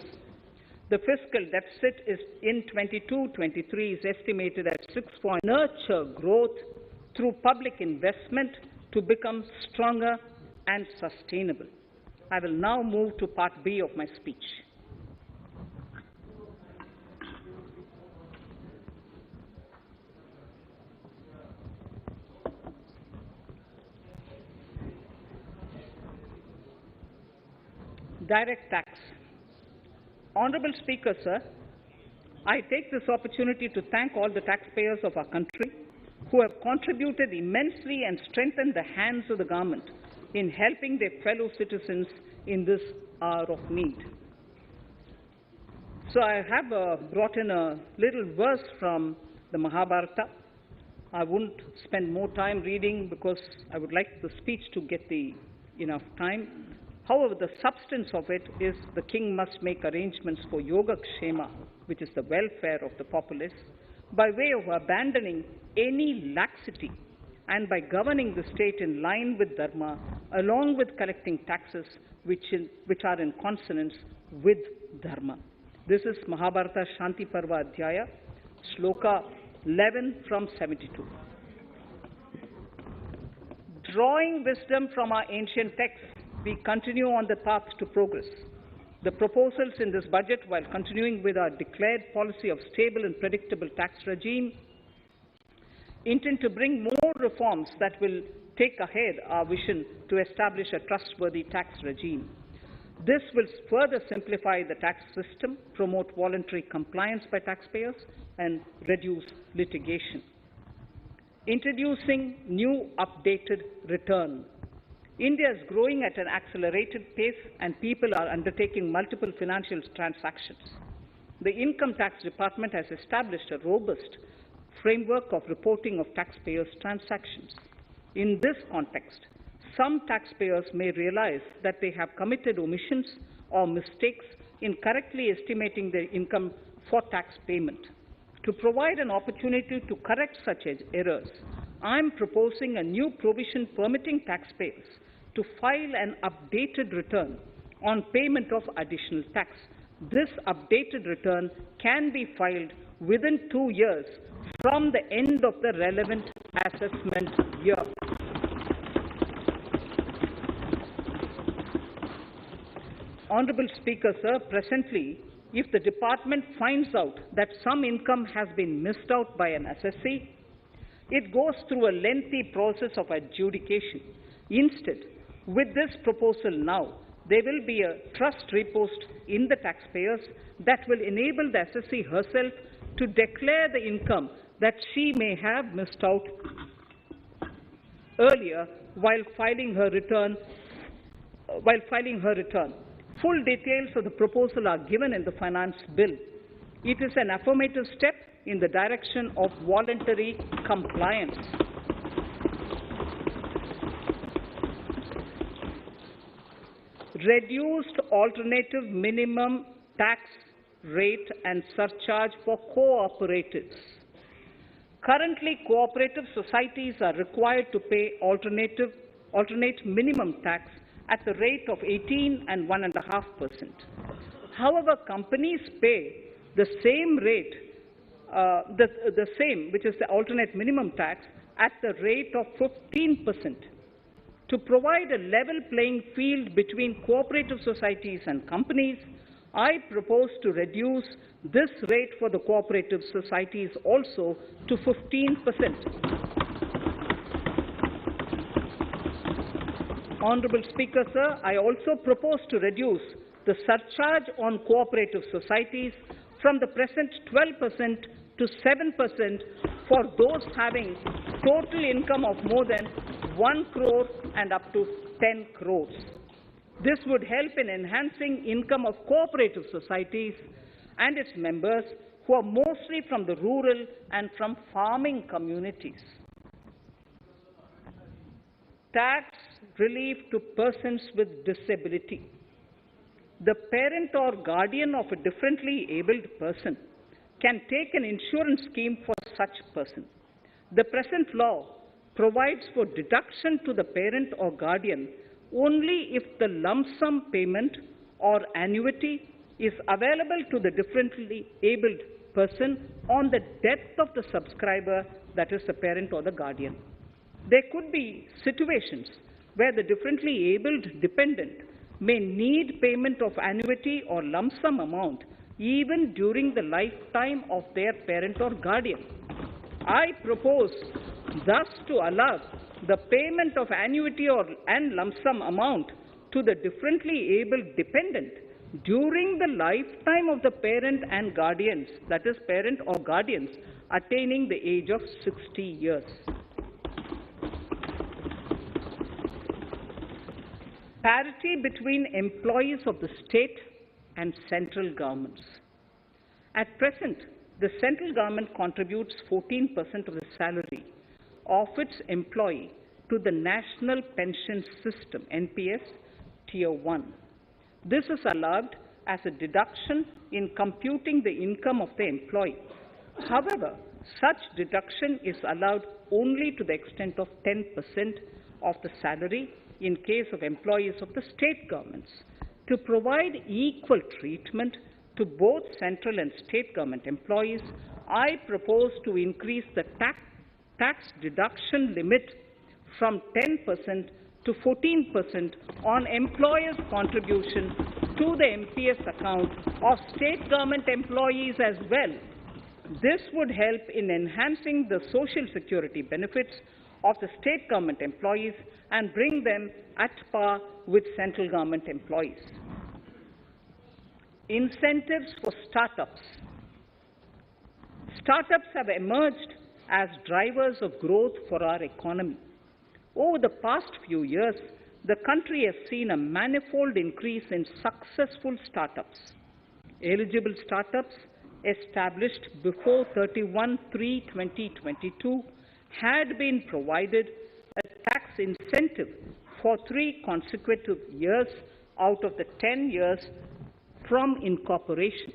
The fiscal deficit is in 22-23 is estimated at 6. Nurture growth through public investment to become stronger and sustainable. I will now move to part B of my speech. Direct tax. Honorable Speaker, sir, I take this opportunity to thank all the taxpayers of our country who have contributed immensely and strengthened the hands of the government in helping their fellow citizens in this hour of need. So I have brought in a little verse from the Mahabharata. I won't spend more time reading because I would like the speech to get enough time. However, the substance of it is the king must make arrangements for yoga kshema, which is the welfare of the populace, by way of abandoning any laxity and by governing the state in line with dharma, along with collecting taxes which are in consonance with dharma. This is Mahabharata Shanti Parva Adhyaya, Shloka 11 from 72. Drawing wisdom from our ancient texts, we continue on the path to progress. The proposals in this budget, while continuing with our declared policy of stable and predictable tax regime, intend to bring more reforms that will take ahead our vision to establish a trustworthy tax regime. This will further simplify the tax system, promote voluntary compliance by taxpayers, and reduce litigation. Introducing new updated return. India is growing at an accelerated pace and people are undertaking multiple financial transactions. The Income Tax Department has established a robust framework of reporting of taxpayers' transactions. In this context, some taxpayers may realize that they have committed omissions or mistakes in correctly estimating their income for tax payment. To provide an opportunity to correct such errors, I am proposing a new provision permitting taxpayers to file an updated return on payment of additional tax. This updated return can be filed within 2 years from the end of the relevant assessment year. Honorable Speaker, sir, presently, if the department finds out that some income has been missed out by an assessee, it goes through a lengthy process of adjudication. Instead, with this proposal now, there will be a trust repost in the taxpayers that will enable the assessee herself to declare the income that she may have missed out earlier while filing her return. Full details of the proposal are given in the finance bill. It is an affirmative step in the direction of voluntary compliance. Reduced alternative minimum tax rate and surcharge for cooperatives. Currently, cooperative societies are required to pay alternate minimum tax at the rate of 18 and 1.5%. However, companies pay the same rate, the same, which is the alternate minimum tax, at the rate of 15%. To provide a level playing field between cooperative societies and companies, I propose to reduce this rate for the cooperative societies also to 15%. Honorable Speaker, sir, I also propose to reduce the surcharge on cooperative societies from the present 12% to 7% for those having total income of more than 1 crore and up to 10 crores. This would help in enhancing income of cooperative societies and its members who are mostly from the rural and from farming communities. Tax relief to persons with disability. The parent or guardian of a differently abled person can take an insurance scheme for such person. The present law provides for deduction to the parent or guardian only if the lump sum payment or annuity is available to the differently abled person on the death of the subscriber, that is the parent or the guardian. There could be situations where the differently abled dependent may need payment of annuity or lump sum amount even during the lifetime of their parent or guardian. I propose thus to allow the payment of annuity and lump sum amount to the differently abled dependent during the lifetime of the parent and guardians, that is parent or guardians, attaining the age of 60 years. Parity between employees of the state and central governments. At present, the central government contributes 14% of the salary of its employee to the National Pension System, NPS, Tier 1. This is allowed as a deduction in computing the income of the employee. However, such deduction is allowed only to the extent of 10% of the salary in case of employees of the state governments. To provide equal treatment to both central and state government employees, I propose to increase the tax deduction limit from 10% to 14% on employers' contribution to the MPS account of state government employees as well. This would help in enhancing the social security benefits of the state government employees and bring them at par with central government employees. Incentives for startups. Startups have emerged as drivers of growth for our economy. Over the past few years, the country has seen a manifold increase in successful startups. Eligible startups established before 31/3/2022 had been provided a tax incentive for 3 consecutive years out of the 10 years from incorporation.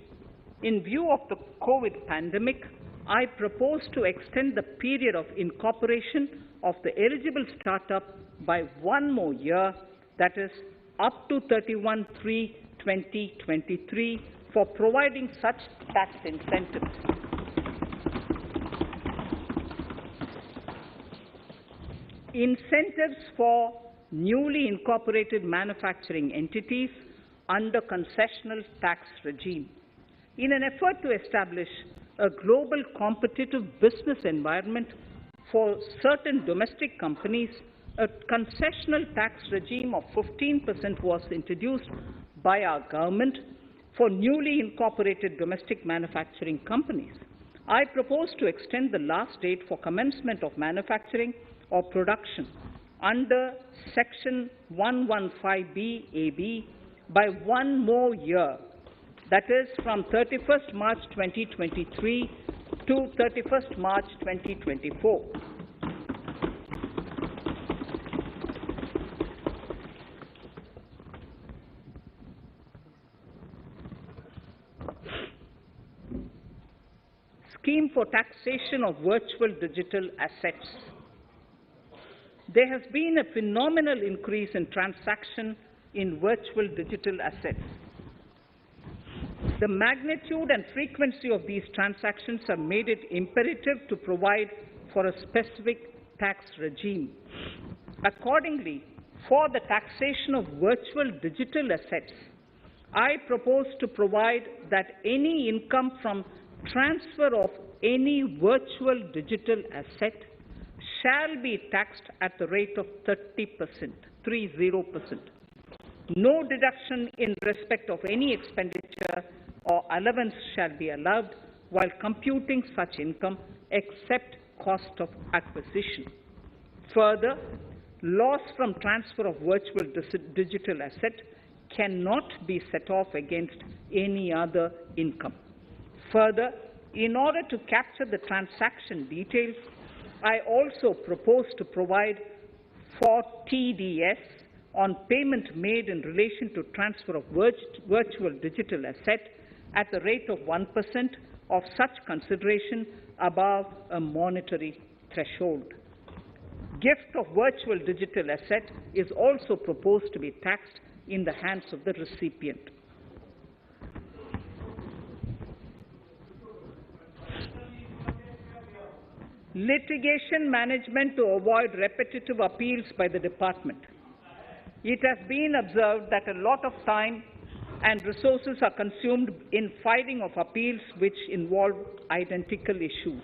In view of the COVID pandemic, I propose to extend the period of incorporation of the eligible startup by 1 more year, that is, up to 31/3/2023, for providing such tax incentives. Incentives for newly incorporated manufacturing entities under concessional tax regime. In an effort to establish a global competitive business environment for certain domestic companies, a concessional tax regime of 15% was introduced by our government for newly incorporated domestic manufacturing companies. I propose to extend the last date for commencement of manufacturing or production under Section 115B AB by 1 more year, that is from 31st March 2023 to 31st March 2024. Scheme for taxation of virtual digital assets. There has been a phenomenal increase in transaction in virtual digital assets. The magnitude and frequency of these transactions have made it imperative to provide for a specific tax regime. Accordingly, for the taxation of virtual digital assets, I propose to provide that any income from transfer of any virtual digital asset shall be taxed at the rate of 30%, 30%. No deduction in respect of any expenditure or allowance shall be allowed while computing such income except cost of acquisition. Further, loss from transfer of virtual digital asset cannot be set off against any other income. Further, in order to capture the transaction details, I also propose to provide for TDS on payment made in relation to transfer of virtual digital asset at the rate of 1% of such consideration above a monetary threshold. gift of virtual digital asset is also proposed to be taxed in the hands of the recipient. Litigation management to avoid repetitive appeals by the department. It has been observed that a lot of time and resources are consumed in filing of appeals which involve identical issues.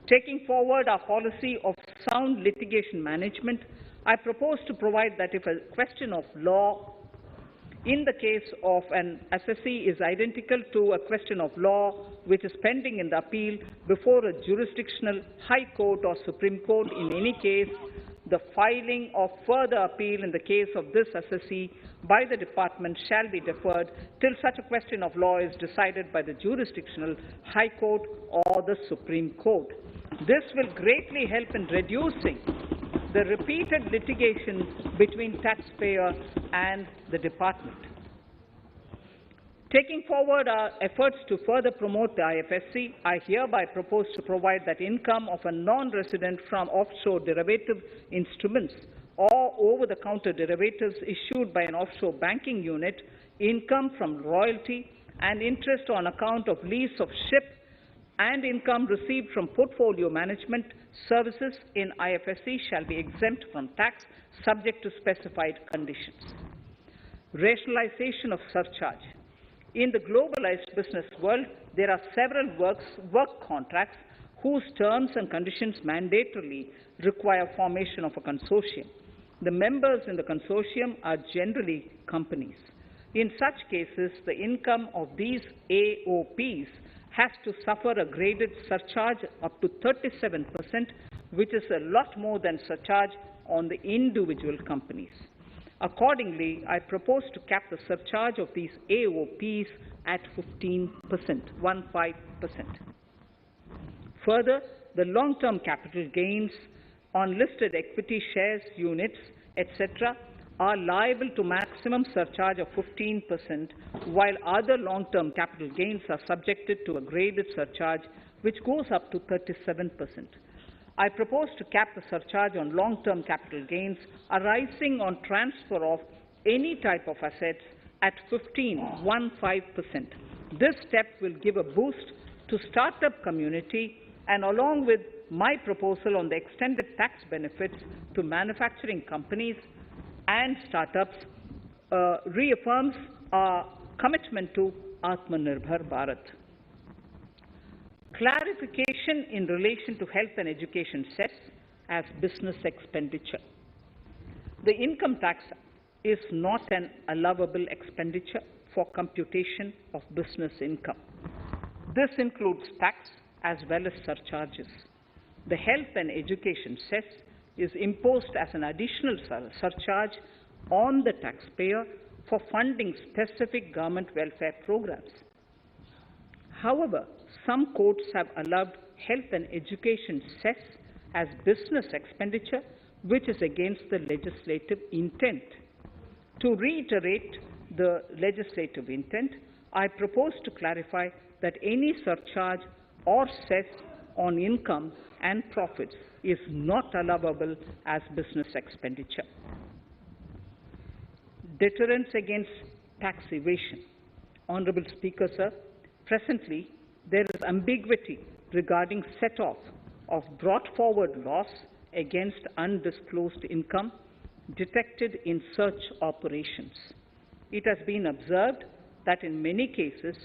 Taking forward our policy of sound litigation management, I propose to provide that if a question of law in the case of an assessee is identical to a question of law which is pending in the appeal before a jurisdictional High Court or Supreme Court, in any case, the filing of further appeal in the case of this assessee by the department shall be deferred till such a question of law is decided by the jurisdictional High Court or the Supreme Court. This will greatly help in reducing the repeated litigation between taxpayer and the department. Taking forward our efforts to further promote the IFSC, I hereby propose to provide that income of a non-resident from offshore derivative instruments or over-the-counter derivatives issued by an offshore banking unit, income from royalty and interest on account of lease of ship, and income received from portfolio management services in IFSC shall be exempt from tax subject to specified conditions. Rationalization of surcharge. In the globalized business world, there are several work contracts whose terms and conditions mandatorily require formation of a consortium. The members in the consortium are generally companies. In such cases, the income of these AOPs has to suffer a graded surcharge up to 37%, which is a lot more than surcharge on the individual companies. Accordingly, I propose to cap the surcharge of these AOPs at 15%, 15%. Further, the long-term capital gains on listed equity shares, units, etc., are liable to maximum surcharge of 15%, while other long-term capital gains are subjected to a graded surcharge which goes up to 37%. I propose to cap the surcharge on long-term capital gains arising on transfer of any type of assets at 15%. This step will give a boost to startup community, and along with my proposal on the extended tax benefits to manufacturing companies and startups, reaffirms our commitment to Atmanirbhar Bharat. Clarification in relation to health and education cess as business expenditure. The income tax is not an allowable expenditure for computation of business income. This includes tax as well as surcharges. The health and education cess is imposed as an additional surcharge on the taxpayer for funding specific government welfare programs. However, some courts have allowed health and education cess as business expenditure, which is against the legislative intent. To reiterate the legislative intent, I propose to clarify that any surcharge or cess on income and profits is not allowable as business expenditure. Deterrence against tax evasion. Honourable Speaker, sir, presently there is ambiguity regarding set-off of brought forward loss against undisclosed income detected in search operations. It has been observed that in many cases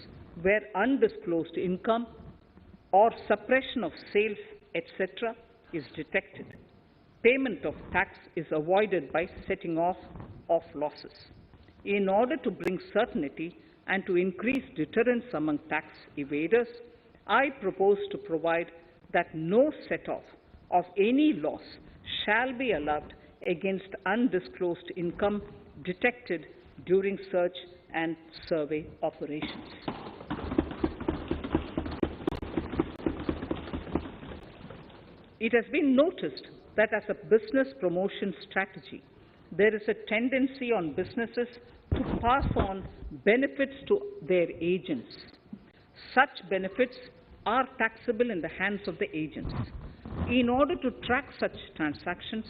where undisclosed income or suppression of sales, etc., is detected, payment of tax is avoided by setting off of losses. In order to bring certainty and to increase deterrence among tax evaders, I propose to provide that no set-off of any loss shall be allowed against undisclosed income detected during search and survey operations. It has been noticed that as a business promotion strategy, there is a tendency on businesses to pass on benefits to their agents. Such benefits are taxable in the hands of the agents. In order to track such transactions,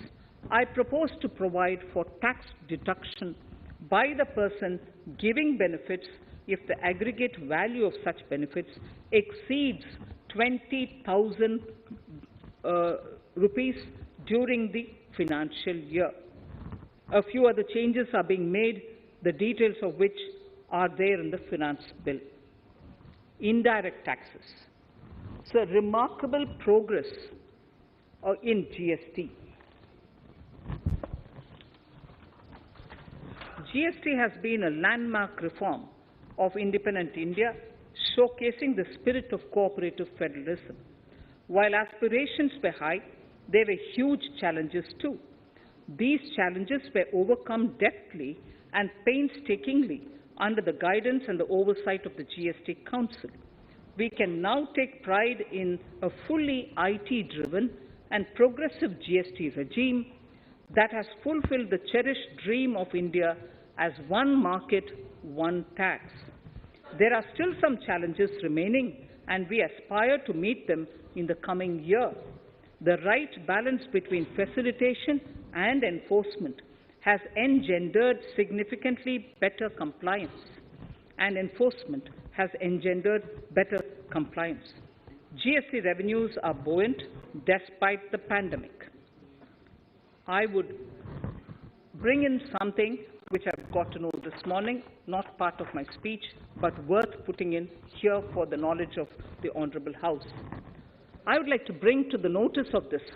I propose to provide for tax deduction by the person giving benefits if the aggregate value of such benefits exceeds 20,000 rupees during the financial year. A few other changes are being made, the details of which are there in the finance bill. Indirect taxes. It's a remarkable progress in GST. GST has been a landmark reform of independent India, showcasing the spirit of cooperative federalism. While aspirations were high, there were huge challenges too. These challenges were overcome deftly and painstakingly under the guidance and the oversight of the GST Council. We can now take pride in a fully IT-driven and progressive GST regime that has fulfilled the cherished dream of India as one market, one tax. There are still some challenges remaining, and we aspire to meet them in the coming year. The right balance between facilitation and enforcement has engendered significantly better compliance, and enforcement has engendered better compliance. GST revenues are buoyant despite the pandemic. I would bring in something which I've got to know this morning, not part of my speech, but worth putting in here for the knowledge of the Honourable House. I would like to bring to the notice of this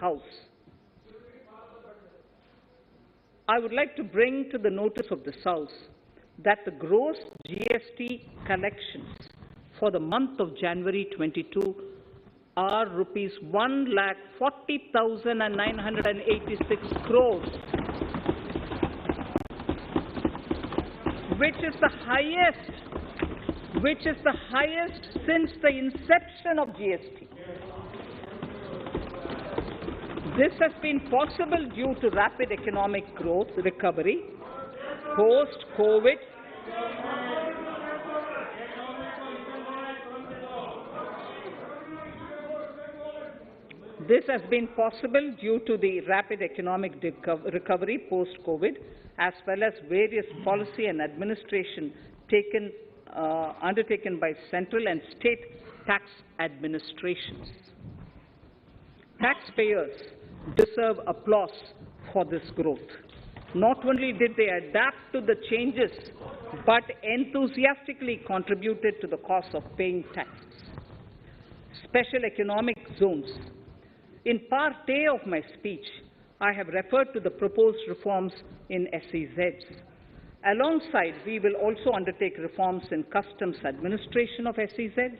House that the gross GST collections for the month of January 22 are rupees 1,40,986 crores, which is the highest since the inception of GST. This has been possible due to rapid economic growth, recovery, post-COVID, recovery post-COVID, as well as various policy and administration undertaken by central and state tax administrations. Taxpayers deserve applause for this growth. Not only did they adapt to the changes, but enthusiastically contributed to the cost of paying taxes. Special economic zones. In part A of my speech, I have referred to the proposed reforms in SEZs. Alongside, we will also undertake reforms in customs administration of SEZs,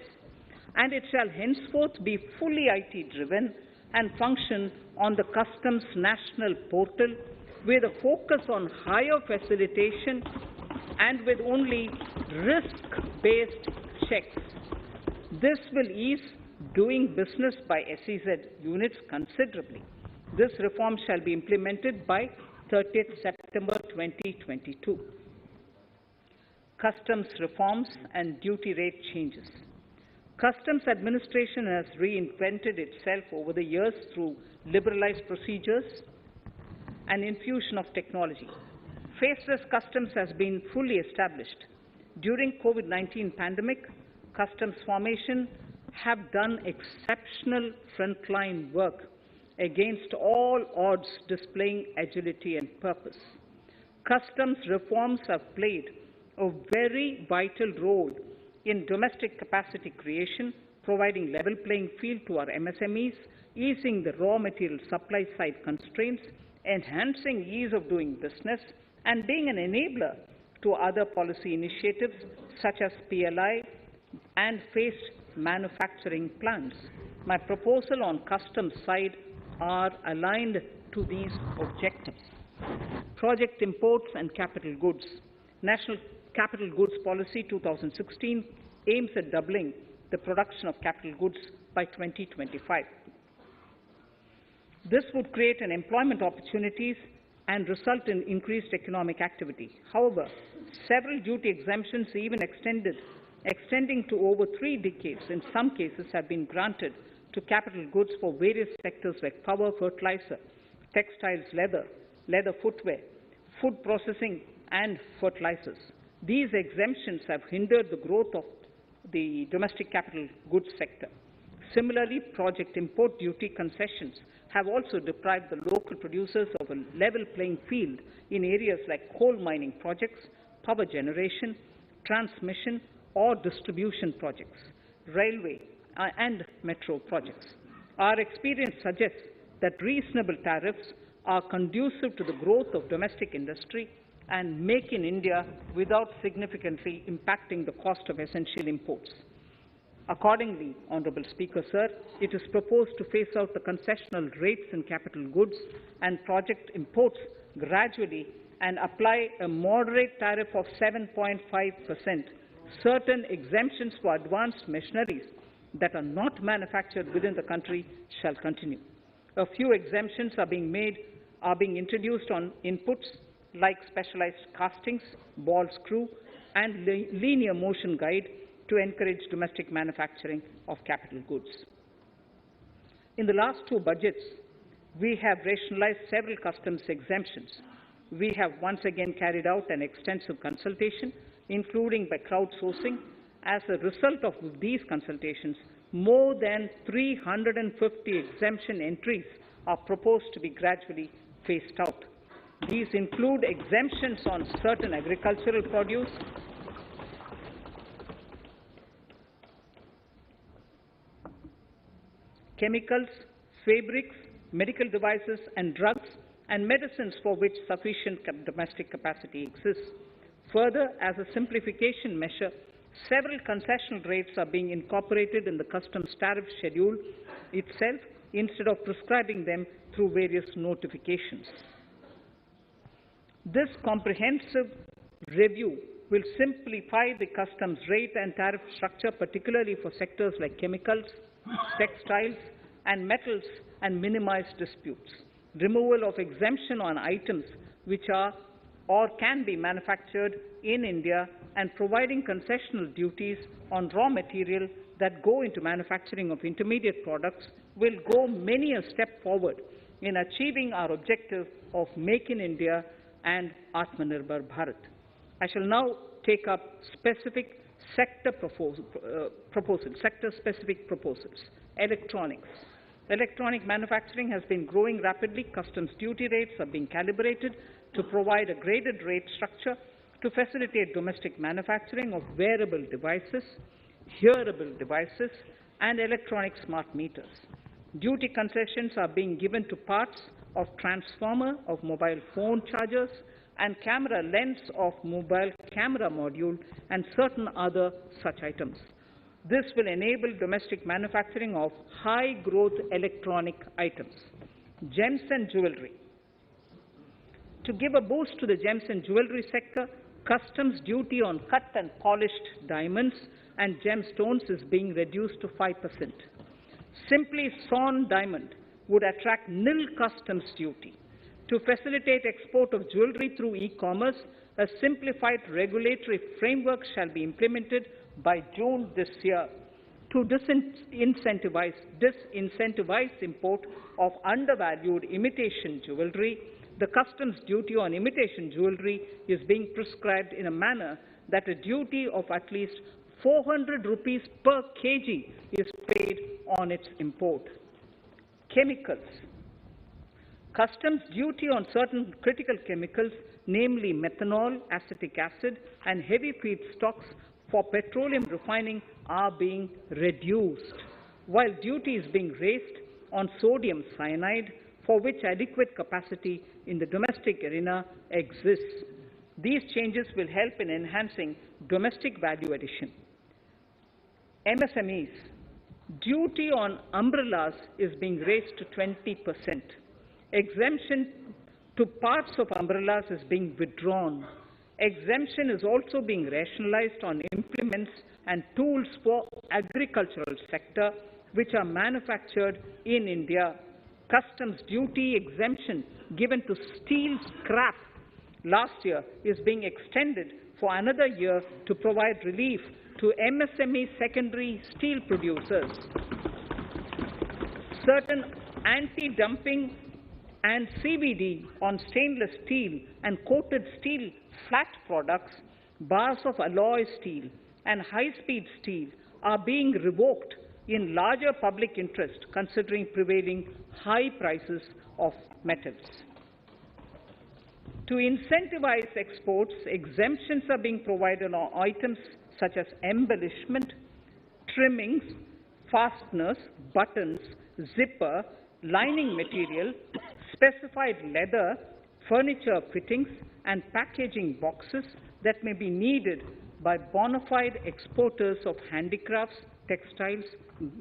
and it shall henceforth be fully IT-driven and function on the Customs National Portal with a focus on higher facilitation and with only risk-based checks. This will ease doing business by SEZ units considerably. This reform shall be implemented by 30th September 2022. Customs reforms and duty rate changes. Customs administration has reinvented itself over the years through liberalized procedures and infusion of technology. Faceless customs has been fully established. During COVID-19 pandemic, customs formation have done exceptional frontline work against all odds, displaying agility and purpose. Customs reforms have played a very vital role in domestic capacity creation, providing level playing field to our MSMEs, easing the raw material supply side constraints, enhancing ease of doing business, and being an enabler to other policy initiatives such as PLI and phased manufacturing plans. My proposal on customs side are aligned to these objectives. Project imports and capital goods. National Capital Goods Policy 2016 aims at doubling the production of capital goods by 2025. This would create an employment opportunities and result in increased economic activity. However, several duty exemptions, even extending to over 3 decades, in some cases have been granted to capital goods for various sectors like power, fertilizer, textiles, leather footwear, food processing, and fertilizers. These exemptions have hindered the growth of the domestic capital goods sector. Similarly, project import duty concessions have also deprived the local producers of a level playing field in areas like coal mining projects, power generation, transmission or distribution projects, railway and metro projects. Our experience suggests that reasonable tariffs are conducive to the growth of domestic industry and make in India without significantly impacting the cost of essential imports. Accordingly, Honourable Speaker, Sir, it is proposed to phase out the concessional rates in capital goods and project imports gradually and apply a moderate tariff of 7.5%. Certain exemptions for advanced machineries that are not manufactured within the country shall continue. A few exemptions are being introduced on inputs like specialized castings, ball screw, and linear motion guide to encourage domestic manufacturing of capital goods. In the last two budgets, we have rationalized several customs exemptions. We have once again carried out an extensive consultation, including by crowdsourcing. As a result of these consultations, more than 350 exemption entries are proposed to be gradually phased out. These include exemptions on certain agricultural produce, chemicals, fabrics, medical devices and drugs, and medicines for which sufficient domestic capacity exists. Further, as a simplification measure, several concessional rates are being incorporated in the customs tariff schedule itself instead of prescribing them through various notifications. This comprehensive review will simplify the customs rate and tariff structure, particularly for sectors like chemicals, textiles, and metals, and minimize disputes. Removal of exemption on items which are or can be manufactured in India and providing concessional duties on raw material that go into manufacturing of intermediate products will go many a step forward in achieving our objective of Make in India and Atmanirbhar Bharat. I shall now take up specific sector-specific proposals. Electronics. Electronic manufacturing has been growing rapidly. Customs duty rates are being calibrated to provide a graded rate structure to facilitate domestic manufacturing of wearable devices, hearable devices, and electronic smart meters. Duty concessions are being given to parts of transformer of mobile phone chargers and camera lens of mobile camera module and certain other such items. This will enable domestic manufacturing of high-growth electronic items. Gems and jewellery. To give a boost to the gems and jewellery sector, customs duty on cut and polished diamonds and gemstones is being reduced to 5%. Simply sawn diamond would attract nil customs duty. To facilitate export of jewellery through e-commerce, a simplified regulatory framework shall be implemented by June this year. To disincentivize import of undervalued imitation jewellery, the customs duty on imitation jewellery is being prescribed in a manner that a duty of at least 400 rupees per kg is paid on its import. Chemicals. Customs duty on certain critical chemicals, namely methanol, acetic acid, and heavy feedstocks for petroleum refining are being reduced, while duty is being raised on sodium cyanide, for which adequate capacity in the domestic arena exists. These changes will help in enhancing domestic value addition. MSMEs. Duty on umbrellas is being raised to 20%. Exemption to parts of umbrellas is being withdrawn. Exemption is also being rationalized on implements and tools for agricultural sector which are manufactured in India. Customs duty exemption given to steel scrap last year is being extended for another year to provide relief to MSME secondary steel producers. certain anti-dumping and CVD on stainless steel and coated steel flat products, bars of alloy steel and high-speed steel are being revoked in larger public interest considering prevailing high prices of metals. To incentivize exports, exemptions are being provided on items such as embellishment, trimmings, fasteners, buttons, zipper, lining material, specified leather, furniture fittings, and packaging boxes that may be needed by bona fide exporters of handicrafts, textiles,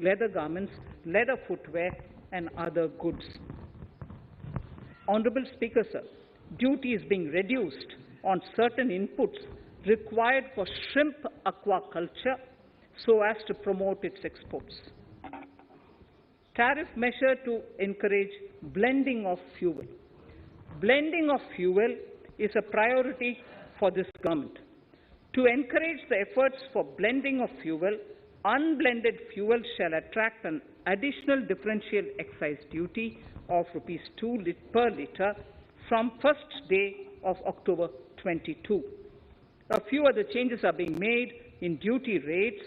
leather garments, leather footwear, and other goods. Honorable Speaker, sir, duty is being reduced on certain inputs required for shrimp aquaculture so as to promote its exports. Tariff measure to encourage blending of fuel. Blending of fuel is a priority for this government. To encourage the efforts for blending of fuel, unblended fuel shall attract an additional differential excise duty of Rs 2 per litre from first day of October 22. A few other changes are being made in duty rates,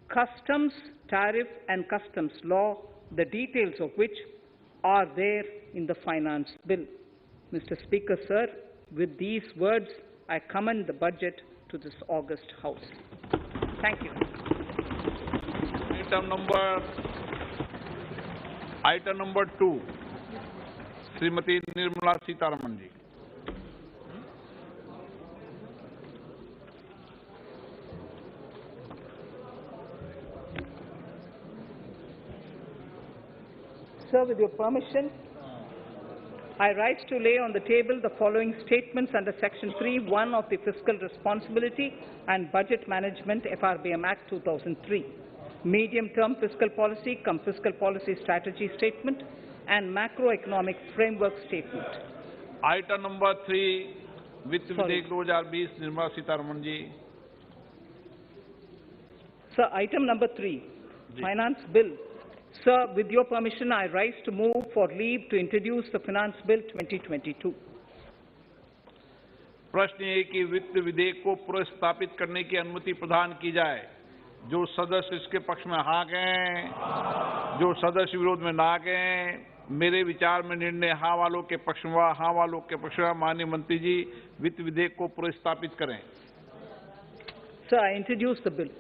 customs, tariff and customs law, the details of which are there in the finance bill. Mr. Speaker, sir, with these words, I commend the budget to this august House. Thank you.
Item number 2, Srimati Nirmala Sitharaman ji.
Sir, with your permission, I rise to lay on the table the following statements under Section 3(1) of the Fiscal Responsibility and Budget Management FRBM Act 2003, Medium-Term Fiscal Policy cum Fiscal Policy Strategy Statement and Macroeconomic Framework Statement.
Item number 3, Vitt Videk 2020, Nirmala Sitharaman ji.
Sir, item number 3, Finance Bill. Sir, with your permission, I rise to move for leave to introduce the Finance Bill 2022.
प्रश्न ये कि वित्त विधेयक को पुनर्स्थापित करने की अनुमति प्रदान की जाए। जो सदस्य इसके पक्ष में हाँ कहें, जो सदस्य विरोध में ना कहें, मेरे विचार में निर्णय हाँ वालों के पक्ष में, हाँ वालों के पक्ष में। माननीय मंत्री जी, वित्त विधेयक को पुनर्स्थापित करें।
Sir, I introduce the bill.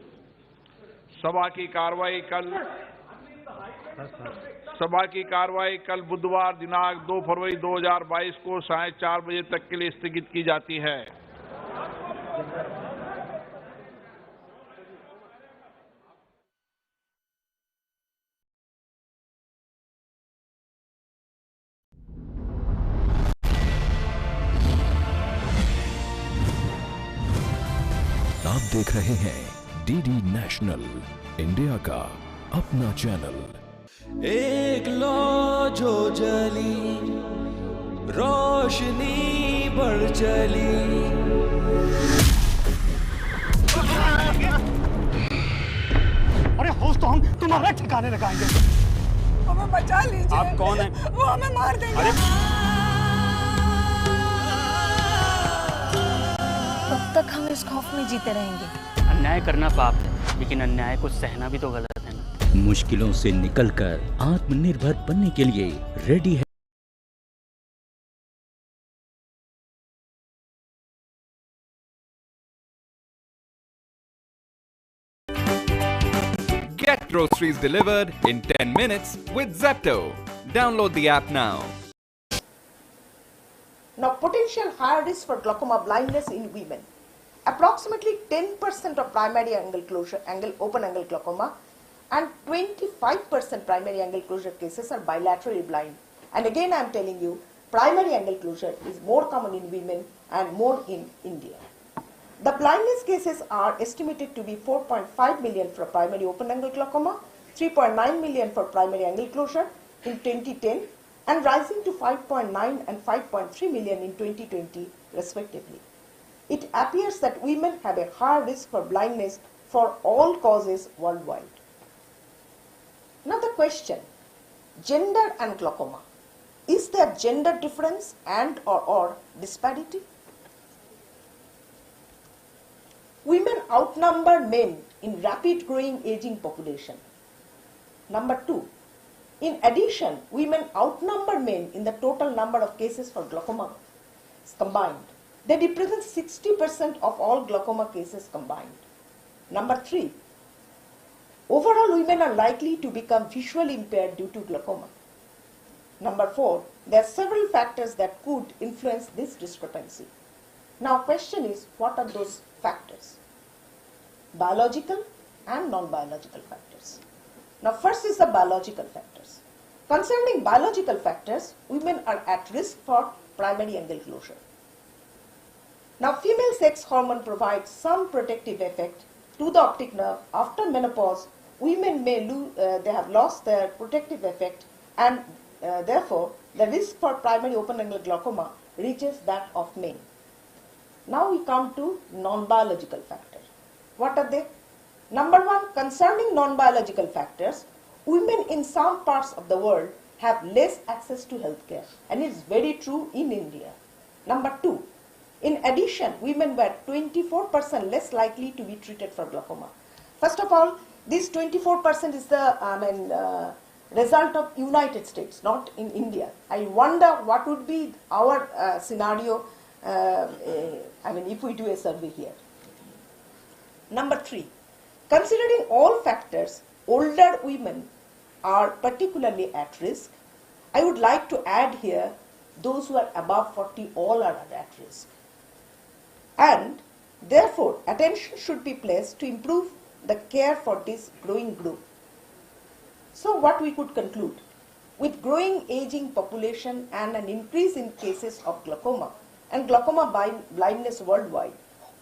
सभा की कार्रवाई कल बुधवार दिनांक 2 फरवरी 2022 को साढ़े 4 बजे तक के लिए स्थगित की जाती है।
आप देख रहे हैं डीडी नेशनल, इंडिया का अपना चैनल।
एक लौ जो जली, रोशनी बढ़ चली।
अरे होश तो हम तुम्हारा ठिकाने लगाएंगे।
हमें बचा लीजिए।
आप कौन हैं?
वो हमें मार देंगे।
कब तक हम इस खौफ में जीते रहेंगे?
अन्याय करना पाप है, लेकिन अन्याय को सहना भी तो गलत है ना।
मुश्किलों से निकलकर आत्मनिर्भर बनने के लिए रेडी है।
Get groceries delivered in 10 minutes with Zepto. Download the app now.
Now, potential higher risk for glaucoma blindness in women. Approximately 10% of primary angle closure, open angle glaucoma, and 25% primary angle closure cases are bilaterally blind. And again, I am telling you, primary angle closure is more common in women and more in India. The blindness cases are estimated to be 4.5 million for primary open angle glaucoma, 3.9 million for primary angle closure in 2010, and rising to 5.9 and 5.3 million in 2020 respectively. It appears that women have a higher risk for blindness for all causes worldwide. Now the question, Gender and glaucoma. Is there gender difference and or disparity? Women outnumber men in rapid growing aging population. Number 2. In addition, women outnumber men in the total number of cases for glaucoma combined. They represent 60% of all glaucoma cases combined. Number 3. Overall, women are likely to become visually impaired due to glaucoma. Number 4. There are several factors that could influence this discrepancy. Now, question is, what are those factors? Biological and non-biological factors. Now, first is the biological factors. Concerning biological factors, women are at risk for primary angle closure. Now, female sex hormone provides some protective effect to the optic nerve. After menopause, women may they have lost their protective effect, and therefore the risk for primary open angle glaucoma reaches that of men. Now we come to non-biological factors. What are they? Number 1, concerning non-biological factors, women in some parts of the world have less access to healthcare, and it's very true in India. Number 2, in addition, women were 24% less likely to be treated for glaucoma. First of all, this 24% is the result of United States, not in India. I wonder what would be our scenario if we do a survey here. Number 3, considering all factors, older women are particularly at risk. I would like to add here those who are above 40, all are at risk. And therefore, attention should be placed to improve the care for this growing group. So what we could conclude? With growing aging population and an increase in cases of glaucoma and glaucoma blindness worldwide,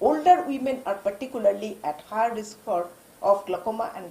older women are particularly at higher risk of glaucoma and